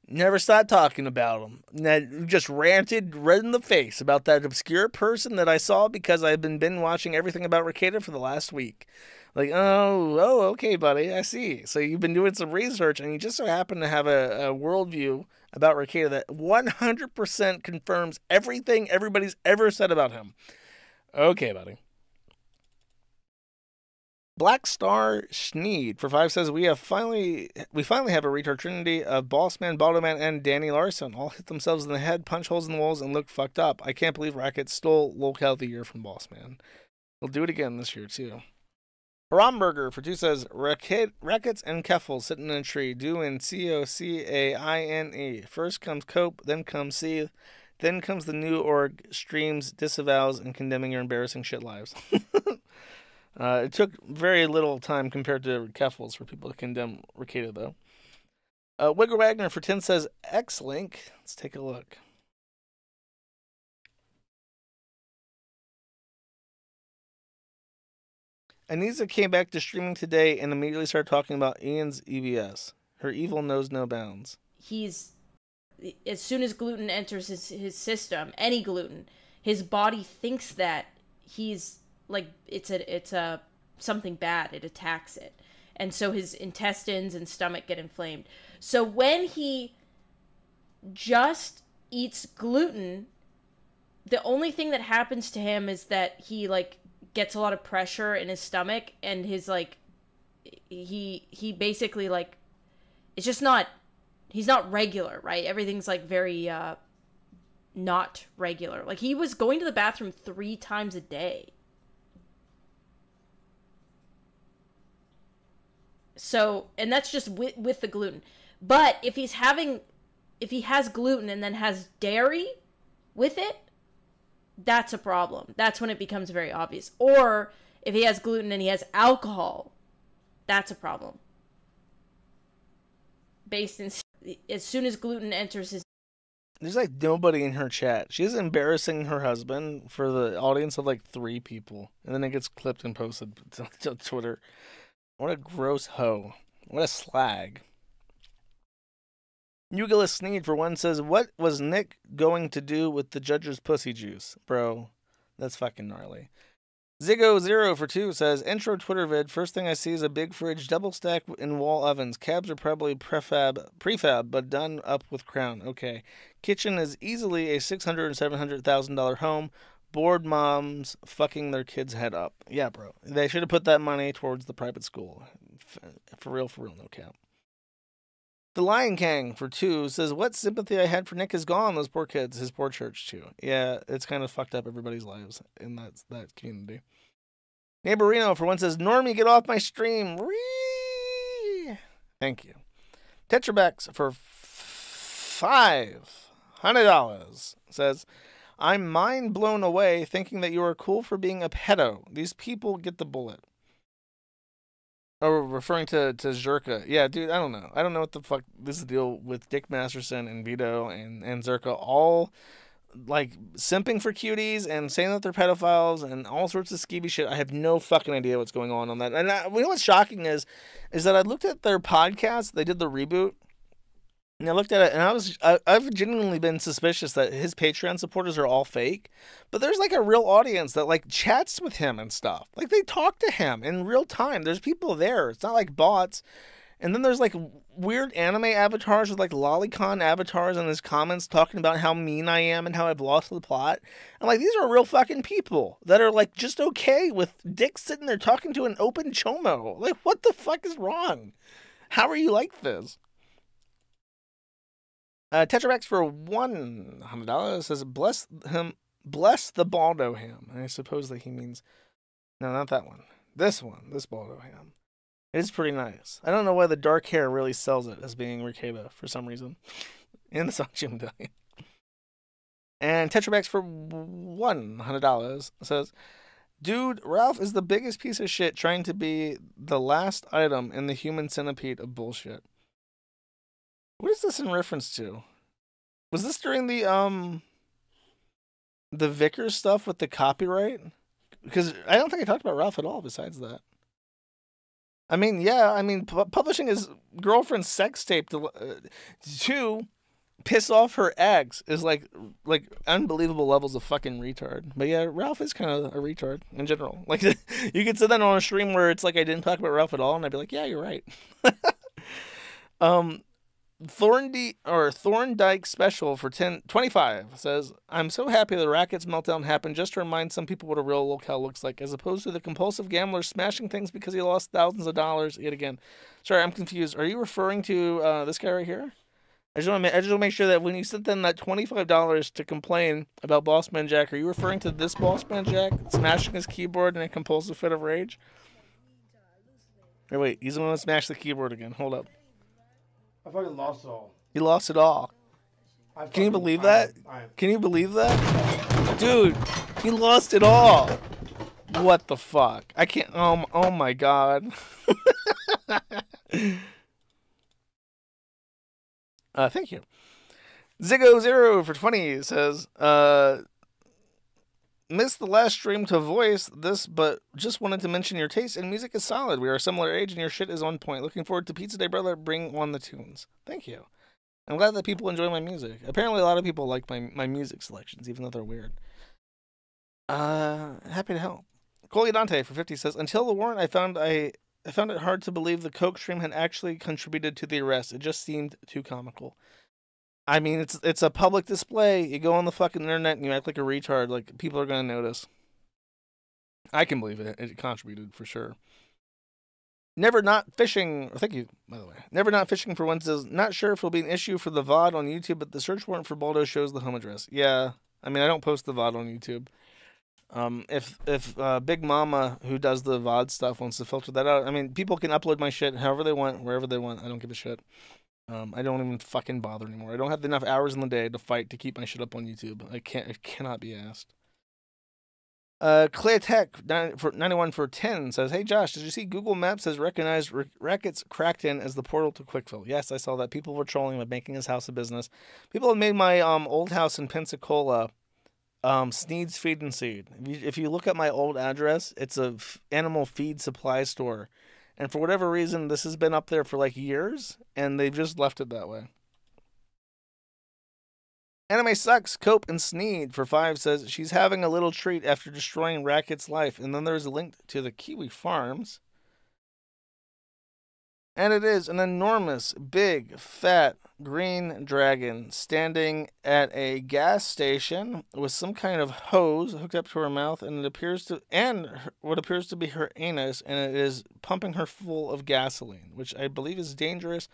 Speaker 1: never stopped talking about him. That just ranted red in the face about that obscure person that I saw because I've been binge watching everything about Rekieta for the last week. Like, oh, okay, buddy, I see. So you've been doing some research, and you just so happen to have a worldview about Rekieta that 100% confirms everything everybody's ever said about him. Okay, buddy. Black Star Schneed for 5 says, we finally have a retard trinity of Bossman, Baldoman, and Danny Larson all hit themselves in the head, punch holes in the walls, and look fucked up. I can't believe Racket stole Locale of the Year from Bossman. We'll do it again this year, too. Romberger for 2 says, Rackets and Keffel sitting in a tree, doing COCAINE. First comes Cope, then comes Seethe, then comes the new org, streams, disavows, and condemning your embarrassing shit lives. It took very little time compared to Keffel's for people to condemn Rekieta, though. Wigger Wagner for 10 says, X-Link. Let's take a look. Anisa came back to streaming today and immediately started talking about Ian's EBS. Her evil knows no bounds.
Speaker 6: As soon as gluten enters his system, any gluten, his body thinks that he's like it's a something bad. It attacks it, and so his intestines and stomach get inflamed. So when he just eats gluten, the only thing that happens to him is that he like gets a lot of pressure in his stomach, and his like he basically like it's just not he's not regular, right? Everything's like very not regular. Like he was going to the bathroom 3 times a day. So, and that's just with the gluten. But if he has gluten and then has dairy with it, that's a problem. That's when it becomes very obvious. Or if he has gluten and he has alcohol, that's a problem. Based in, as soon as gluten enters his...
Speaker 1: There's like nobody in her chat. She's embarrassing her husband for the audience of like 3 people. And then it gets clipped and posted to Twitter. What a gross hoe. What a slag. Eugelis Sneed for 1 says, what was Nick going to do with the judge's pussy juice? Bro, That's fucking gnarly. Ziggo0 for 2 says, intro Twitter vid. First thing I see is a big fridge, double stack in wall ovens. Cabs are probably prefab, but done up with crown. Okay. Kitchen is easily a $600,000 and $700,000 home. Bored moms fucking their kids' head up. Yeah, bro. They should have put that money towards the private school. For real, no cap. The Lion King for 2 says, what sympathy I had for Nick is gone. Those poor kids, his poor church too. Yeah, it's kind of fucked up everybody's lives in that community. Neighborino for 1 says, Normie, get off my stream. Whee! Thank you. Tetrabex for $500 says, I'm mind blown away thinking that you are cool for being a pedo. These people get the bullet. Oh, referring to Zherka. Yeah, dude, I don't know. I don't know what the fuck this is the deal with Dick Masterson and Vito and Zherka all, like, simping for cuties and saying that they're pedophiles and all sorts of skeevy shit. I have no fucking idea what's going on that. And you know what's shocking is that I looked at their podcast. They did the reboot. And I looked at it, and I've genuinely been suspicious that his Patreon supporters are all fake. But there's, like, a real audience that, like, chats with him and stuff. Like, they talk to him in real time. There's people there. It's not like bots. And then there's, like, weird anime avatars with, like, lolicon avatars in his comments talking about how mean I am and how I've lost the plot. And, like, these are real fucking people that are, like, just okay with Dick sitting there talking to an open chomo. Like, what the fuck is wrong? How are you like this? Tetrabex for $100 says, bless the Baldo ham. And I suppose that he means, no, not that one. This Baldo ham. It is pretty nice. I don't know why the dark hair really sells it as being Ricada for some reason. In the Sanchi medallion. And Tetrabex for $100 says, dude, Ralph is the biggest piece of shit trying to be the last item in the human centipede of bullshit. What is this in reference to? Was this during the Vickers stuff with the copyright? Because I don't think I talked about Ralph at all besides that. I mean, yeah, publishing his girlfriend's sex tape to piss off her ex is like unbelievable levels of fucking retard. But yeah, Ralph is kind of a retard in general. Like, you could sit down on a stream where it's like I didn't talk about Ralph at all, and I'd be like, yeah, you're right. Thorndike Special for 25 says, I'm so happy the Rackets meltdown happened just to remind some people what a real locale looks like, as opposed to the compulsive gambler smashing things because he lost thousands of dollars yet again. Sorry, I'm confused. Are you referring to this guy right here? I just want to make sure that when you sent them that $25 to complain about Bossman Jack, are you referring to this Bossman Jack smashing his keyboard in a compulsive fit of rage? Hey, wait, he's going to smash the keyboard again. Hold up.
Speaker 7: I fucking lost it all.
Speaker 1: He lost it all. Can you believe that? Can you believe that? Dude, he lost it all. What the fuck? I can't. Oh my god. Thank you. Ziggo0 for 20 says, missed the last stream to voice this, but just wanted to mention your taste in music is solid. We are a similar age and your shit is on point. Looking forward to Pizza Day, brother. Bring on the tunes. Thank you. I'm glad that people enjoy my music. Apparently a lot of people like my music selections, even though they're weird. Happy to help. Coley Dante for 50 says, until the warrant, I found it hard to believe the Coke stream had actually contributed to the arrest. It just seemed too comical. I mean, it's a public display. You go on the fucking internet and you act like a retard. Like, people are going to notice. I can believe it. It contributed for sure. Never Not Fishing. Thank you, by the way. Never Not Fishing for one says, not sure if it'll be an issue for the VOD on YouTube, but the search warrant for Baldo shows the home address. Yeah. I mean, I don't post the VOD on YouTube. If Big Mama, who does the VOD stuff, wants to filter that out, I mean, people can upload my shit however they want, wherever they want. I don't give a shit. I don't even fucking bother anymore. I don't have enough hours in the day to fight to keep my shit up on YouTube. I cannot be asked. Clay Tech 91 for 10 says, hey Josh, did you see Google Maps has recognized Rackets cracked in as the portal to Quickville? Yes, I saw that. People were trolling by making his house a business. People have made my old house in Pensacola Sneed's Feed and Seed. If you look at my old address, it's a animal feed supply store. And for whatever reason, this has been up there for like years, and they've just left it that way. Anime Sucks, Cope, and Sneed for 5 says she's having a little treat after destroying Racket's life. And then there's a link to the Kiwi Farms. And it is an enormous, big, fat, green dragon standing at a gas station with some kind of hose hooked up to her mouth, and what appears to be her anus, and it is pumping her full of gasoline, which I believe is dangerous.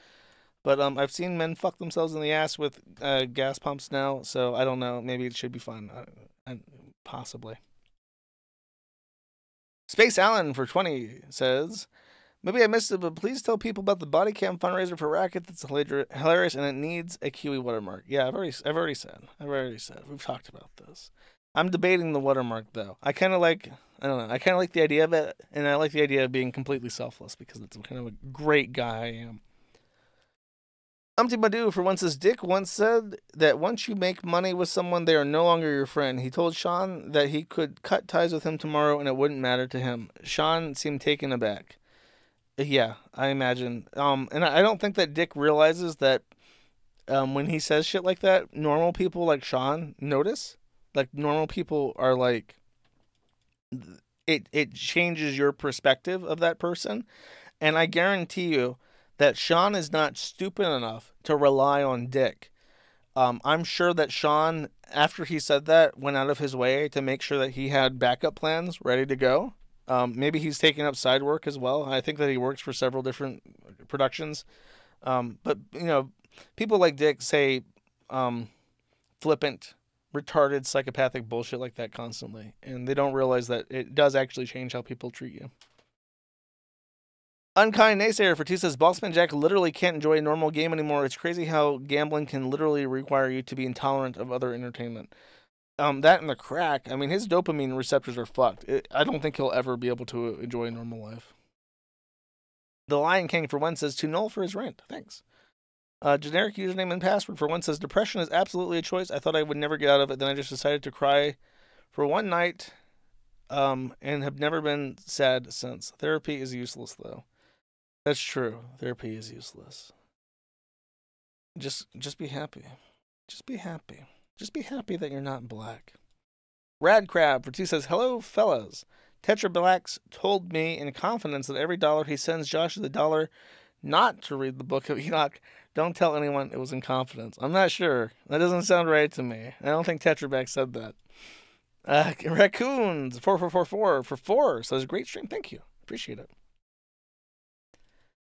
Speaker 1: But I've seen men fuck themselves in the ass with gas pumps now, so I don't know. Maybe it should be fun. Possibly. Space Allen for 20 says, maybe I missed it, but please tell people about the body cam fundraiser for Racket. That's hilarious, and it needs a Kiwi watermark. Yeah, I've already said. We've talked about this. I'm debating the watermark though. I kind of like the idea of it, and I like the idea of being completely selfless because it's kind of a great guy I am. Umpty Badu for once says, Dick once said that once you make money with someone, they are no longer your friend. He told Sean that he could cut ties with him tomorrow and it wouldn't matter to him. Sean seemed taken aback. Yeah, I imagine. And I don't think that Dick realizes that when he says shit like that, normal people like Sean notice. Like, normal people are like, it changes your perspective of that person. And I guarantee you that Sean is not stupid enough to rely on Dick. I'm sure that Sean, after he said that, went out of his way to make sure that he had backup plans ready to go. Maybe he's taking up side work as well. I think that he works for several different productions. But, you know, people like Dick say flippant, retarded, psychopathic bullshit like that constantly. And they don't realize that it does actually change how people treat you. Unkind Naysayer for 2 says, Bossman Jack literally can't enjoy a normal game anymore. It's crazy how gambling can literally require you to be intolerant of other entertainment. That and the crack, I mean, his dopamine receptors are fucked. I don't think he'll ever be able to enjoy a normal life. The Lion King for 1 says, too null for his rent. Thanks. Generic username and password for 1 says, depression is absolutely a choice. I thought I would never get out of it. Then I just decided to cry for one night and have never been sad since. Therapy is useless, though. That's true. Therapy is useless. Just be happy. Just be happy. Just be happy that you're not black. Rad Crab for 2 says, hello, fellas. Tetra Blacks told me in confidence that every dollar he sends Josh is a dollar not to read the Book of Enoch. Don't tell anyone it was in confidence. I'm not sure. That doesn't sound right to me. I don't think Tetra Black said that. Raccoons 4444 for 4 says, great stream. Thank you. Appreciate it.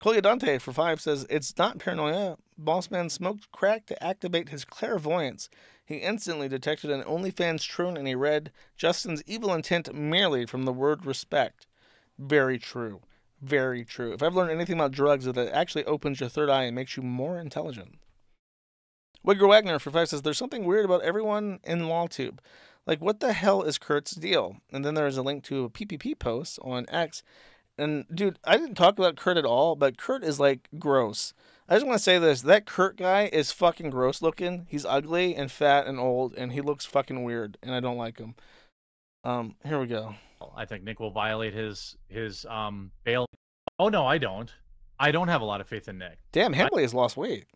Speaker 1: Coliodante for 5 says, it's not paranoia. Bossman smoked crack to activate his clairvoyance. He instantly detected an OnlyFans troon and he read Justin's evil intent merely from the word respect. Very true. Very true. If I've learned anything about drugs, it actually opens your third eye and makes you more intelligent. Wigger Wagner for 5 says, there's something weird about everyone in LawTube. Like, what the hell is Kurt's deal? And then there's a link to a PPP post on X. And, dude, I didn't talk about Kurt at all, but Kurt is, like, gross. I just want to say this. That Kurt guy is fucking gross looking. He's ugly and fat and old, and he looks fucking weird, and I don't like him. Here we go.
Speaker 8: I think Nick will violate his bail. Oh, no, I don't. I don't have a lot of faith in Nick.
Speaker 1: Damn, Hambley has lost weight.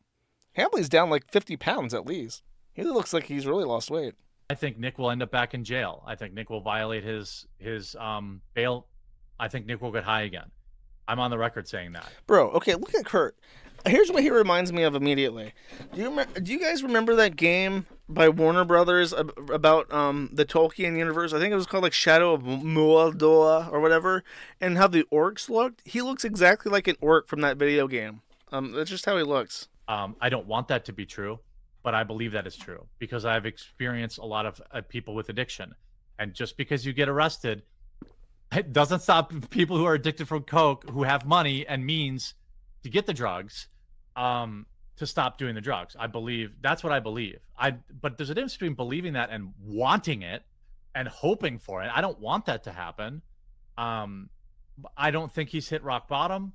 Speaker 1: Hambley's down, like, 50 pounds at least. He looks like he's really lost weight.
Speaker 8: I think Nick will end up back in jail. I think Nick will violate his bail. I think Nick will get high again. I'm on the record saying that.
Speaker 1: Bro, okay, look at Kurt. Here's what he reminds me of immediately. Do you guys remember that game by Warner Brothers about the Tolkien universe? I think it was called like Shadow of Mordor or whatever. And how the orcs looked? He looks exactly like an orc from that video game. That's just how he looks.
Speaker 8: I don't want that to be true, but I believe that is true because I've experienced a lot of people with addiction. And just because you get arrested, it doesn't stop people who are addicted from coke, who have money and means to get the drugs, to stop doing the drugs. I believe that's what I believe. But there's a difference between believing that and wanting it and hoping for it. I don't want that to happen. I don't think he's hit rock bottom.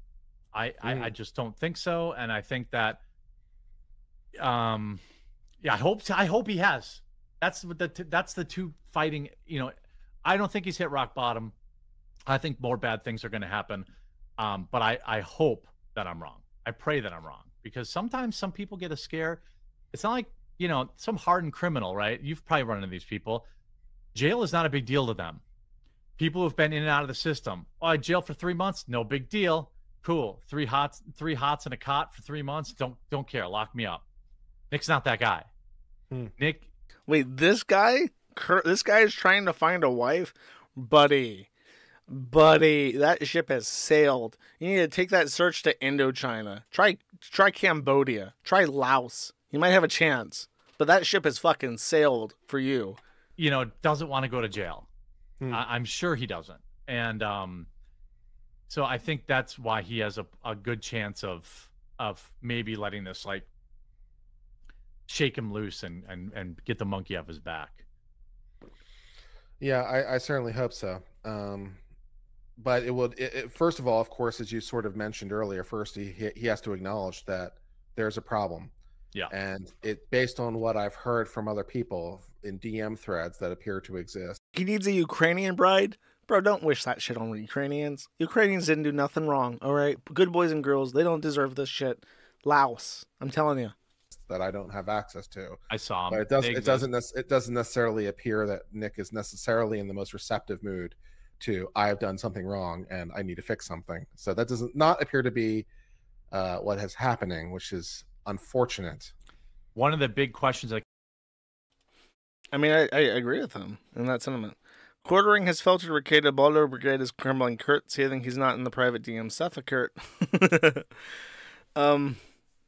Speaker 8: I just don't think so. And I think that, yeah, I hope he has. That's the two fighting. You know, I don't think he's hit rock bottom. I think more bad things are going to happen. But I hope that I'm wrong. I pray that I'm wrong because sometimes some people get a scare. It's not like, you know, some hardened criminal, right? You've probably run into these people. Jail is not a big deal to them. People who've been in and out of the system. Oh, I jailed for 3 months. No big deal. Cool. Three hots in a cot for 3 months. Don't care. Lock me up. Nick's not that guy. Nick.
Speaker 1: Wait, this guy is trying to find a wife? Buddy, that ship has sailed. You need to take that search to Indochina. Try Cambodia. Try Laos. You might have a chance. But that ship has fucking sailed for you.
Speaker 8: You know, doesn't want to go to jail. I'm sure he doesn't. And so I think that's why he has a good chance of maybe letting this like shake him loose and get the monkey off his back.
Speaker 9: Yeah, I certainly hope so. But it will. First of all, of course, as you sort of mentioned earlier, first he has to acknowledge that there's a problem.
Speaker 8: Yeah.
Speaker 9: And it based on what I've heard from other people in DM threads that appear to exist.
Speaker 1: He needs a Ukrainian bride? Bro, don't wish that shit on Ukrainians. Ukrainians didn't do nothing wrong, all right? Good boys and girls, they don't deserve this shit. Laos, I'm telling you.
Speaker 9: That I don't have access to.
Speaker 8: I saw him.
Speaker 9: But it doesn't necessarily appear that Nick is necessarily in the most receptive mood to I have done something wrong and I need to fix something. So that does not appear to be what is happening, which is unfortunate.
Speaker 8: One of the big questions, like,
Speaker 1: I mean, I agree with him in that sentiment. Quartering has filtered Rekieta. Baldur Brigade is crumbling Kurt, saying he's not in the private DM stuff of Kurt.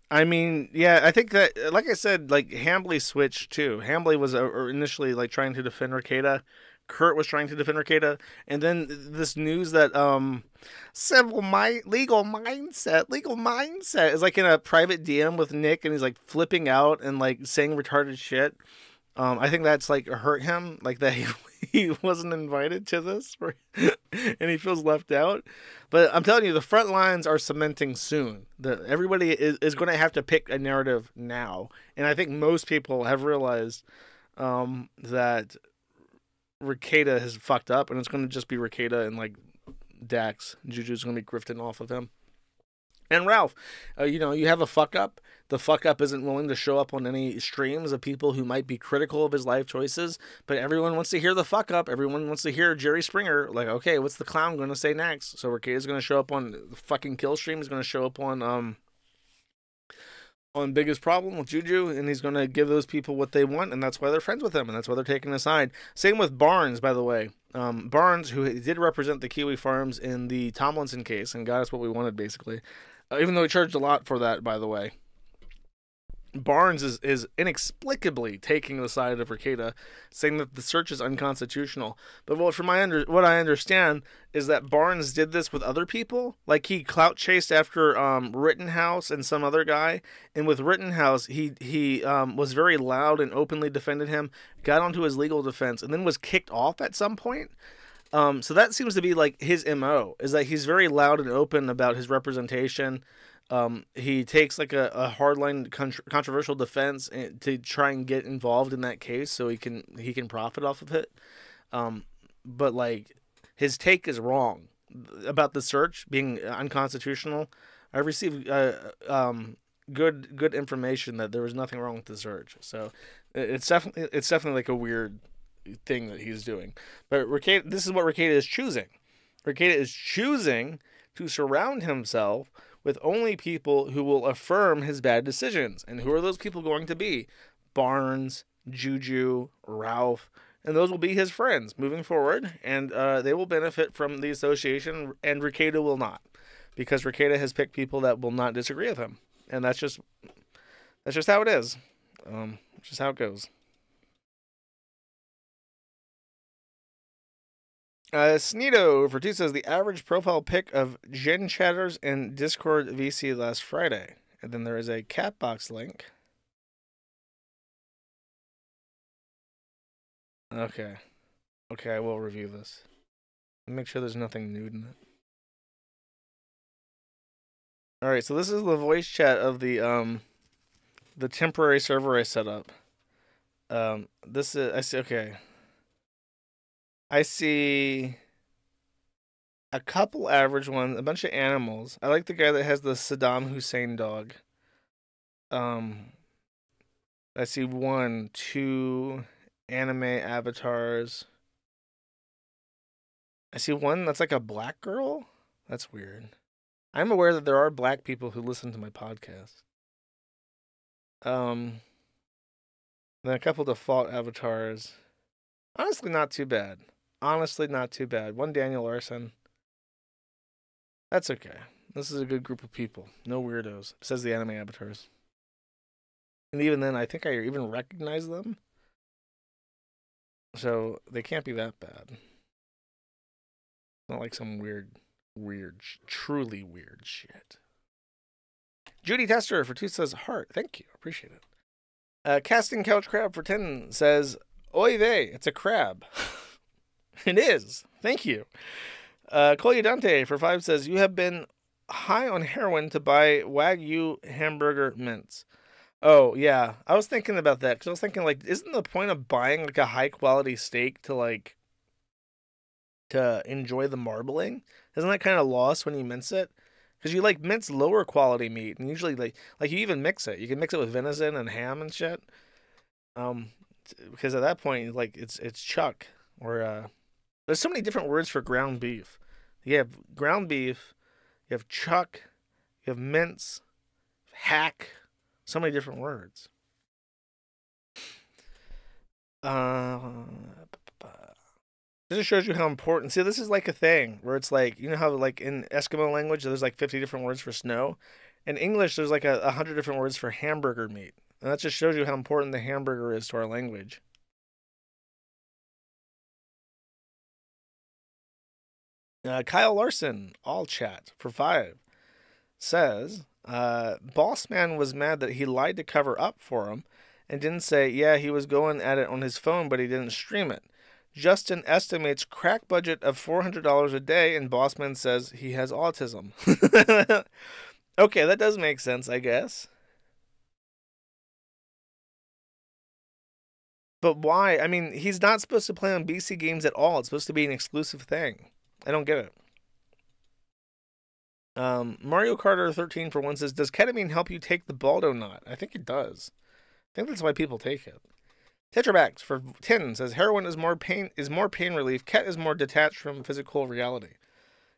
Speaker 1: I mean, yeah, I think that, like I said, like Hambly switched too. Hambly was initially like trying to defend Rekieta. Kurt was trying to defend Rekieta, and then this news that legal mindset is like in a private DM with Nick, and he's like flipping out and like saying retarded shit. I think that's like hurt him, like that he wasn't invited to this, and he feels left out. But I'm telling you, the front lines are cementing soon. Everybody is going to have to pick a narrative now, and I think most people have realized that Rekieta has fucked up, and it's going to just be Rekieta and like Dax. Juju's going to be grifting off of him. And Ralph, you have a fuck up. The fuck up isn't willing to show up on any streams of people who might be critical of his life choices, but everyone wants to hear the fuck up. Everyone wants to hear Jerry Springer. Like, okay, what's the clown going to say next? So Rekieta's going to show up on the fucking kill stream. He's going to show up on Biggest Problem with Juju, and he's going to give those people what they want, and that's why they're friends with him, and that's why they're taking his side. Same with Barnes, by the way. Barnes, who did represent the Kiwi Farms in the Tomlinson case and got us what we wanted, basically. Even though he charged a lot for that, by the way. Barnes is inexplicably taking the side of Rekieta, saying that the search is unconstitutional. But what I understand is that Barnes did this with other people. Like, he clout chased after Rittenhouse and some other guy. And with Rittenhouse, he was very loud and openly defended him, got onto his legal defense, and then was kicked off at some point. So that seems to be like his MO, is that he's very loud and open about his representation. He takes like a hardline controversial defense to try and get involved in that case so he can profit off of it. But like his take is wrong about the search being unconstitutional. I received good information that there was nothing wrong with the search. So it's definitely like a weird thing that he's doing. But Rekieta, this is what Rekieta is choosing. Rekieta is choosing to surround himself with only people who will affirm his bad decisions. And who are those people going to be? Barnes, Juju, Ralph, and those will be his friends moving forward, and they will benefit from the association, and Rekieta will not, because Rekieta has picked people that will not disagree with him, and that's just how it is. Just how it goes. Sneedo for 2 says the average profile pic of Gen Chatters and Discord VC last Friday. And then there is a Catbox link. Okay. Okay, I will review this. Make sure there's nothing nude in it. Alright, so this is the voice chat of the temporary server I set up. This is, I see, okay. I see a couple average ones, a bunch of animals. I like the guy that has the Saddam Hussein dog. I see 1, 2 anime avatars. I see one that's like a black girl. That's weird. I'm aware that there are black people who listen to my podcast. Then a couple default avatars. Honestly, not too bad. Honestly, not too bad. One Daniel Larson. That's okay. This is a good group of people. No weirdos. Says the anime avatars. And even then, I think I even recognize them. So they can't be that bad. Not like some weird, truly weird shit. Judy Tester for 2 says heart. Thank you. Appreciate it. Casting Couch Crab for 10 says, oy vey, it's a crab. It is. Thank you. Colyadante for 5 says, you have been high on heroin to buy Wagyu hamburger mints. Oh, yeah. I was thinking about that because I was thinking, like, isn't the point of buying, like, a high-quality steak to, like, to enjoy the marbling? Isn't that kind of lost when you mince it? Because you, like, mince lower-quality meat, and usually, like, you even mix it. You can mix it with venison and ham and shit. Because at that point, like, it's chuck. Or, there's so many different words for ground beef. You have ground beef, you have chuck, you have mince, hack. So many different words. This just shows you how important. See, this is like a thing where it's like, you know how like in Eskimo language there's like 50 different words for snow. In English there's like 100 different words for hamburger meat, and that just shows you how important the hamburger is to our language. Kyle Larson, all chat for 5, says. Boss Man was mad that he lied to cover up for him and didn't say, yeah, he was going at it on his phone, but he didn't stream it. Justin estimates crack budget of $400 a day, and Boss Man says he has autism. Okay, that does make sense, I guess. But why? I mean, he's not supposed to play on BC games at all. It's supposed to be an exclusive thing. I don't get it. Mario Carter 13 for 1 says, does ketamine help you take the Baldo knot? I think it does. I think that's why people take it. Tetrabax for 10 says, heroin is more pain relief. Ket is more detached from physical reality.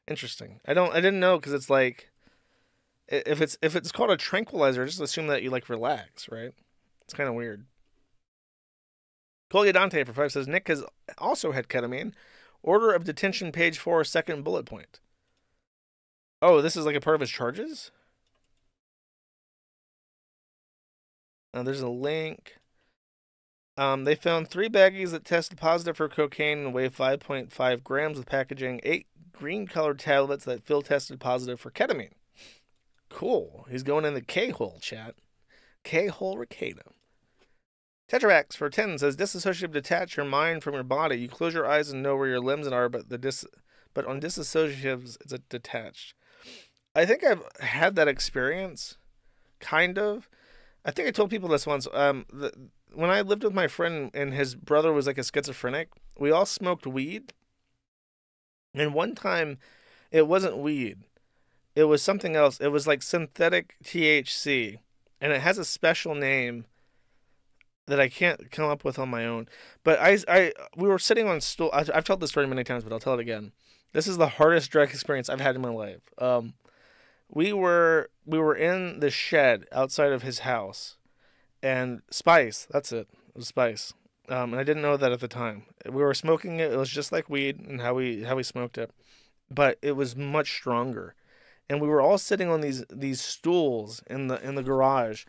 Speaker 1: Interesting. I didn't know, because it's like, if it's called a tranquilizer, just assume that you like relax, right? It's kind of weird. Colyadante for 5 says, Nick has also had ketamine. Order of detention, page 4, second bullet point. Oh, this is like a part of his charges? There's a link. They found 3 baggies that tested positive for cocaine and weigh 5.5 grams with packaging, 8 green-colored tablets that field tested positive for ketamine. Cool. He's going in the K-hole, chat. K-hole Ricado. Tetrabax for 10 says, disassociative detach your mind from your body. You close your eyes and know where your limbs are, but on disassociatives, it's detached. I think I've had that experience, kind of. I think I told people this once. When I lived with my friend and his brother was like a schizophrenic, we all smoked weed. And one time, it wasn't weed. It was something else. It was like synthetic THC. And it has a special name that I can't come up with on my own. But we were sitting on a stool. I've told this story many times, but I'll tell it again. This is the hardest drug experience I've had in my life. We were in the shed outside of his house, and Spice, that's it. It was Spice. And I didn't know that at the time. We were smoking it. It was just like weed and how we smoked it, but it was much stronger. And we were all sitting on these stools in the garage,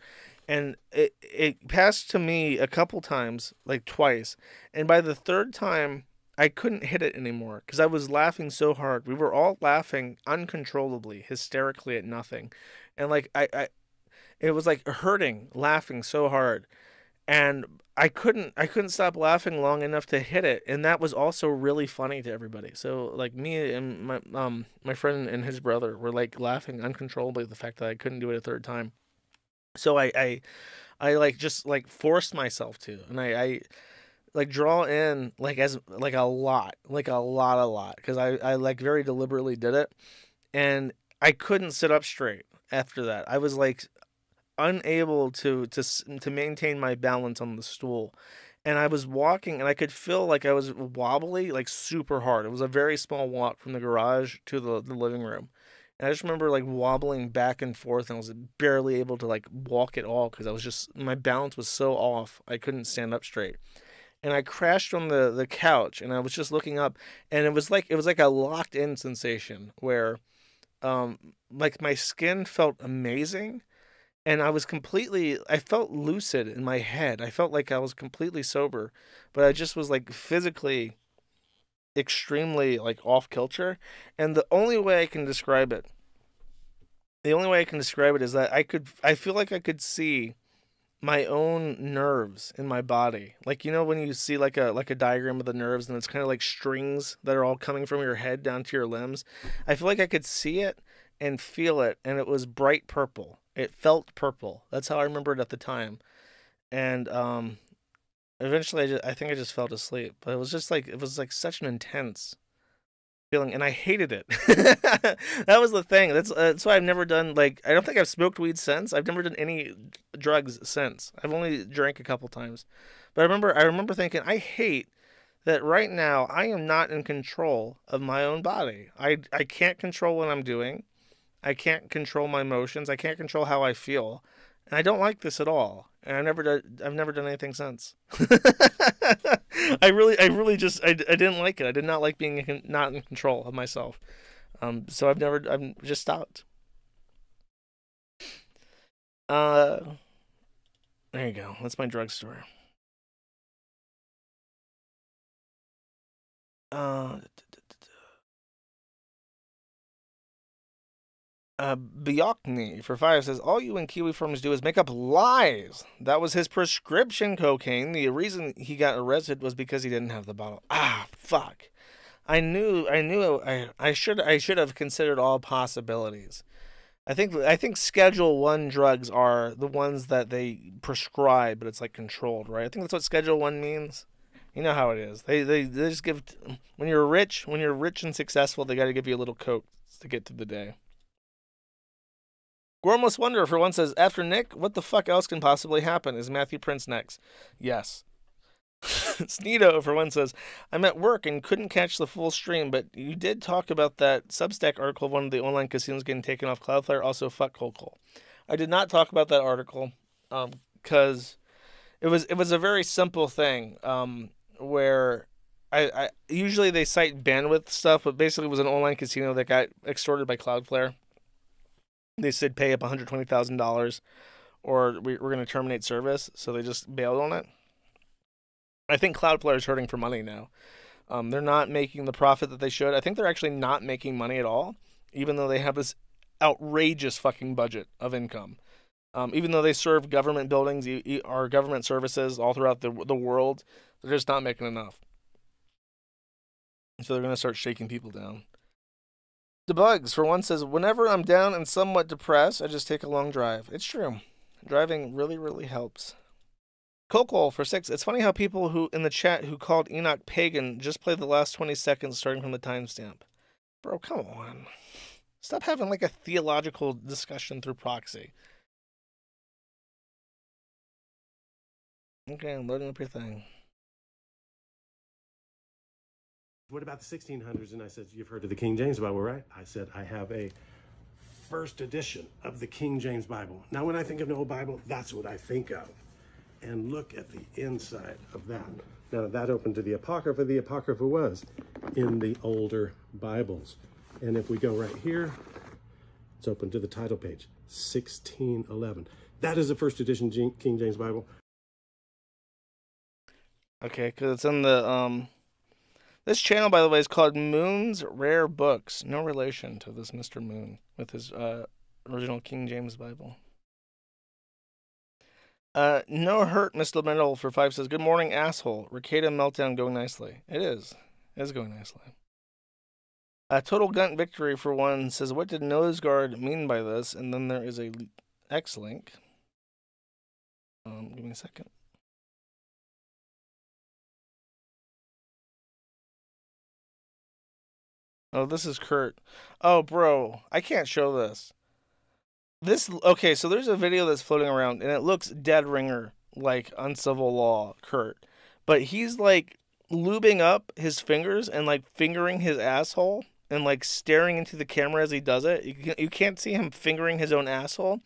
Speaker 1: and it passed to me a couple times, like twice, and by the third time, I couldn't hit it anymore because I was laughing so hard. We were all laughing uncontrollably, hysterically at nothing. And like it was like hurting, laughing so hard. And I couldn't stop laughing long enough to hit it. And that was also really funny to everybody. So like me and my friend and his brother were like laughing uncontrollably at the fact that I couldn't do it a third time. So I like just like forced myself to, and I like draw in like as like a lot because I like very deliberately did it, and I couldn't sit up straight after that. I was like unable to maintain my balance on the stool. And I was walking, and I could feel like I was wobbly, like super hard. It was a very small walk from the garage to the living room. And I just remember like wobbling back and forth, and I was barely able to like walk at all because I was just, my balance was so off. I couldn't stand up straight. And I crashed on the couch, and I was just looking up, and it was like a locked in sensation where like my skin felt amazing, and I felt lucid in my head. I felt like I was completely sober, but I just was like physically extremely like off kilter. And the only way I can describe it is that I feel like I could see my own nerves in my body. Like, you know, when you see like a diagram of the nerves, and it's kind of like strings that are all coming from your head down to your limbs. I feel like I could see it and feel it, and it was bright purple. It felt purple. That's how I remember it at the time. And eventually I think I just fell asleep. But it was like such an intense feeling, and I hated it. That was the thing. That's why I've never done, like, I don't think I've smoked weed since. I've never done any drugs since. I've only drank a couple times. But I remember thinking, I hate that right now I am not in control of my own body. I can't control what I'm doing. I can't control my emotions. I can't control how I feel. And I don't like this at all. And I've never done anything since. I really just didn't like it. I did not like being not in control of myself. So I'm just stopped. There you go. That's my drugstore. Bjorkney for 5 says, all you and Kiwi firms do is make up lies. That was his prescription cocaine. The reason he got arrested was because he didn't have the bottle. Ah, fuck. I should have considered all possibilities. I think Schedule 1 drugs are the ones that they prescribe, but it's like controlled, right? I think that's what Schedule 1 means. You know how it is. They just give, when you're rich and successful, they got to give you a little coke to get through the day. Gormless Wonder for one says, after Nick, what the fuck else can possibly happen? Is Matthew Prince next? Yes. Sneedo for one says, I'm at work and couldn't catch the full stream, but you did talk about that Substack article of one of the online casinos getting taken off Cloudflare. Also, fuck Coco. I did not talk about that article because it was a very simple thing where I usually they cite bandwidth stuff, but basically it was an online casino that got extorted by Cloudflare. They said pay up $120,000 or we're going to terminate service, so they just bailed on it. I think Cloudflare is hurting for money now. They're not making the profit that they should. I think they're actually not making money at all, even though they have this outrageous fucking budget of income. Even though they serve government buildings or government services all throughout the world, they're just not making enough. So they're going to start shaking people down. Debugs, for one, says, whenever I'm down and somewhat depressed, I just take a long drive. It's true. Driving really, really helps. Coco, for 6, it's funny how people who in the chat who called Enoch pagan just play the last 20 seconds starting from the timestamp. Bro, come on. Stop having like a theological discussion through proxy. Okay, I'm loading up your thing.
Speaker 10: What about the 1600s? And I said, you've heard of the King James Bible, right? I said, I have a first edition of the King James Bible. Now, when I think of an old Bible, that's what I think of. And look at the inside of that. Now, that opened to the Apocrypha. The Apocrypha was in the older Bibles. And if we go right here, it's open to the title page, 1611. That is a first edition King James Bible.
Speaker 1: Okay, because it's in the, this channel, by the way, is called Moon's Rare Books. No relation to this Mr. Moon with his original King James Bible. No hurt, Mr. Metal for 5 says, good morning, asshole. Ricada meltdown going nicely. It is. It is going nicely. Total Gun Victory for 1 says, what did Noseguard mean by this? And then there is a X link. Give me a second. Oh, this is Kurt. Oh, bro, I can't show this. Okay, so there's a video that's floating around, and it looks dead ringer, like Uncivil Law Kurt. But he's, like, lubing up his fingers and, like, fingering his asshole and, like, staring into the camera as he does it. You can't see him fingering his own asshole,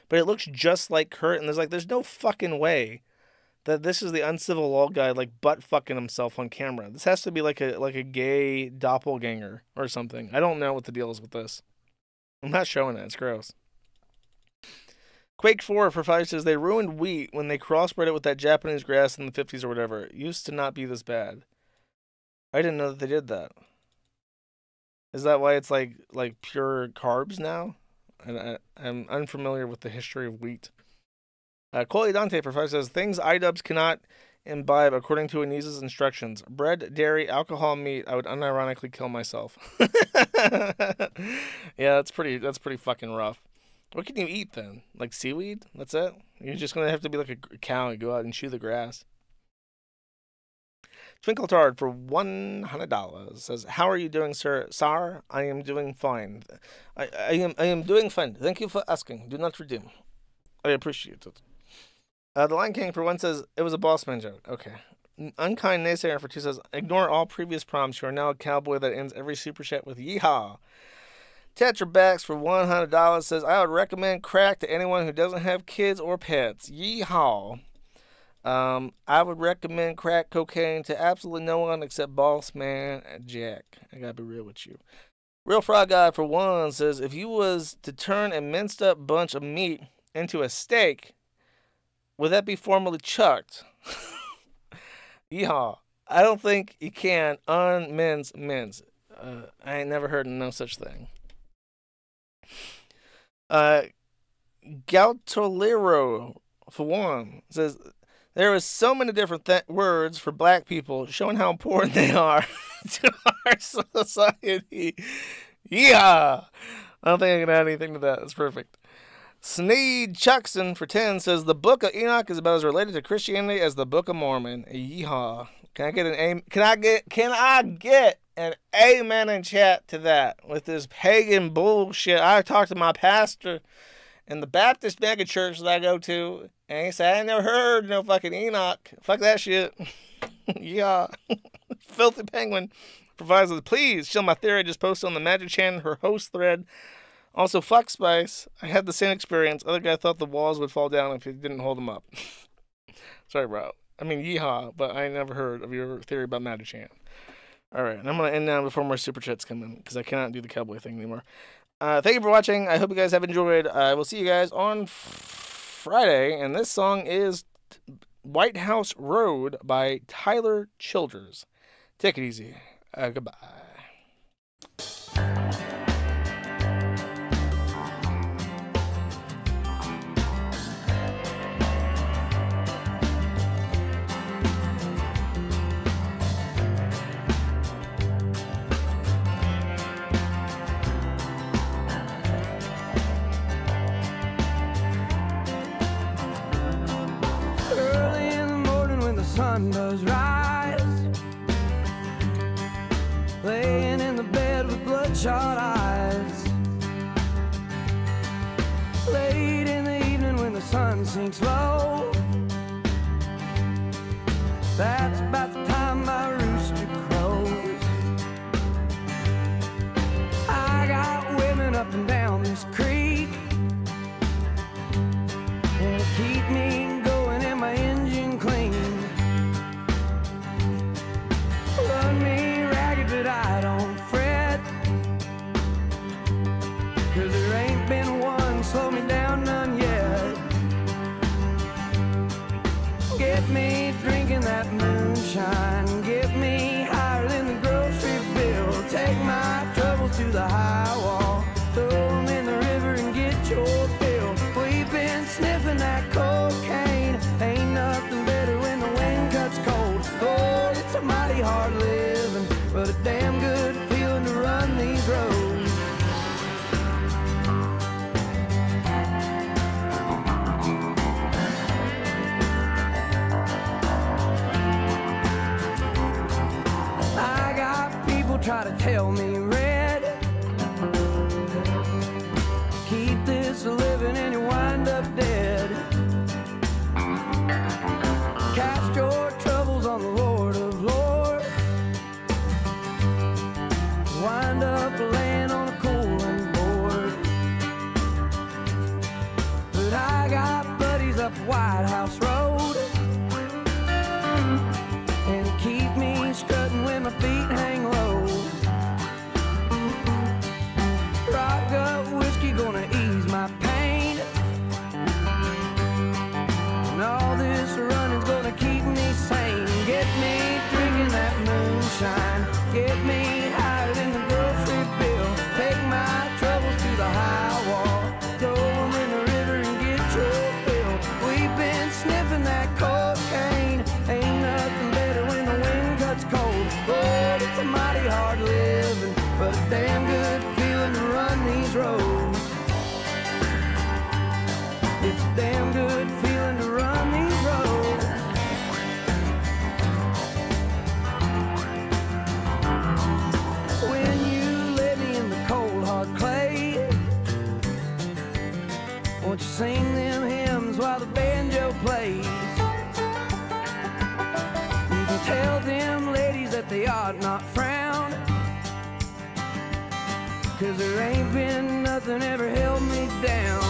Speaker 1: but it looks just like Kurt, and there's no fucking way that this is the Uncivil Law guy, like, butt-fucking himself on camera. This has to be, like a gay doppelganger or something. I don't know what the deal is with this. I'm not showing it. It's gross. Quake 4 for 5 says, they ruined wheat when they crossbred it with that Japanese grass in the 50s or whatever. It used to not be this bad. I didn't know that they did that. Is that why it's like pure carbs now? And I'm unfamiliar with the history of wheat. Coley Dante for 5 says, things iDubbbz cannot imbibe according to Anese's instructions. Bread, dairy, alcohol, meat. I would unironically kill myself. Yeah, that's pretty fucking rough. What can you eat then? Like seaweed? That's it? You're just going to have to be like a cow and go out and chew the grass. Twinkletard for $100 says, how are you doing, sir? Sir, I am doing fine. I am doing fine. Thank you for asking. Do not redeem. I appreciate it. The Lion King for 1 says, it was a boss man joke. Okay. Unkind Naysayer for 2 says, ignore all previous prompts. You are now a cowboy that ends every super chat with yeehaw. Tetrabacks for $100 says, I would recommend crack to anyone who doesn't have kids or pets. Yeehaw. I would recommend crack cocaine to absolutely no one except Boss Man Jack. I gotta be real with you. Real Frog Guy for 1 says, if you was to turn a minced up bunch of meat into a steak, would that be formally chucked? Yeehaw. I don't think you can unmince mince. I ain't never heard of no such thing. Gautolero for 1 says, there is so many different words for black people showing how important they are to our society. Yeah. I don't think I can add anything to that. That's perfect. Sneed Chuckson for 10 says, the Book of Enoch is about as related to Christianity as the Book of Mormon. Yeehaw. Can I get an amen? Can I get an amen in chat to that with this pagan bullshit? I talked to my pastor in the Baptist mega church that I go to, and he said, I ain't never heard no fucking Enoch. Fuck that shit. Yeah. Filthy Penguin provides with, please show my theory. I just posted on the Magic Chan, her host thread. Also, fuck Spice. I had the same experience. Other guy thought the walls would fall down if he didn't hold them up. Sorry, bro. I mean, yeehaw, but I never heard of your theory about Magic Chan. All right, and I'm going to end now before more super chats come in, because I cannot do the cowboy thing anymore. Thank you for watching. I hope you guys have enjoyed. I will see you guys on Friday, and this song is White House Road by Tyler Childers. Take it easy. Goodbye.
Speaker 11: Sun does rise, laying in the bed with bloodshot eyes. Late in the evening when the sun sinks low, that's about the time my rooster crows. I got women up and down this creek, and keep me going and my engine clean. Run me ragged, but I don't fret, 'cause there ain't been one slow me down, none yet. Get me drinking that moonshine, get me higher than the grocery bill. Take my troubles to the high wall, throw them in the river and get your fill. We've been sniffing that cocaine, ain't nothing better when the wind cuts cold. Oh, it's a mighty hard living, but a damn good feeling to run these roads. I got people try to tell me red, keep this living White House Road and keep me strutting when my feet hang low. Rock gut whiskey gonna ease my pain, and all this running's gonna keep me sane. Get me drinking that moonshine, get me higher than the grocery bill. Take my troubles to the high wall, throw them in the river and get your fill. We've been sniffing that cocaine, ain't nothing better when the wind cuts cold. Lord, it's a mighty hard living, but a damn good feeling to run these roads. It's a damn good feeling to run these roads. When you lay me in the cold hard clay, won't you sing them hymns while the banjo plays? You can tell them ladies that they ought not frown, 'cause there ain't been nothing ever held me down.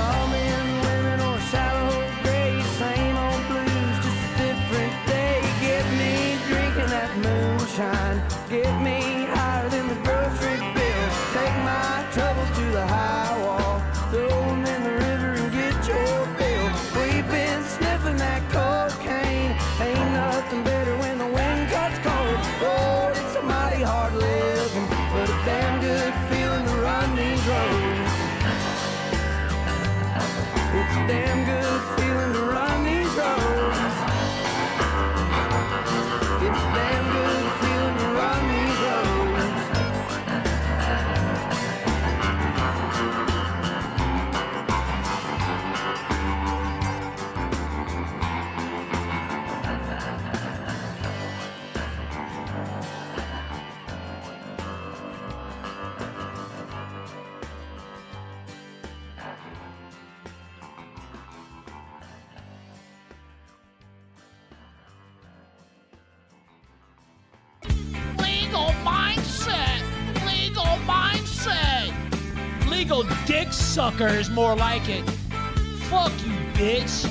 Speaker 11: All men, women, or shallow graves, same old blues, just a different day. Get me drinking that moonshine, get me higher than the grocery bill. Take my troubles to the high wall, throw them in the river and get your fill. We've been sniffing that cocaine, ain't nothing better when the wind cuts cold. Lord, it's a mighty hard living, but a damn good feeling to run these roads. It's a damn good feeling to run these roads. It's a damn good feeling to run these roads.
Speaker 4: Legal mindset. Legal mindset. Legal dick suckers, more like it. Fuck you, bitch.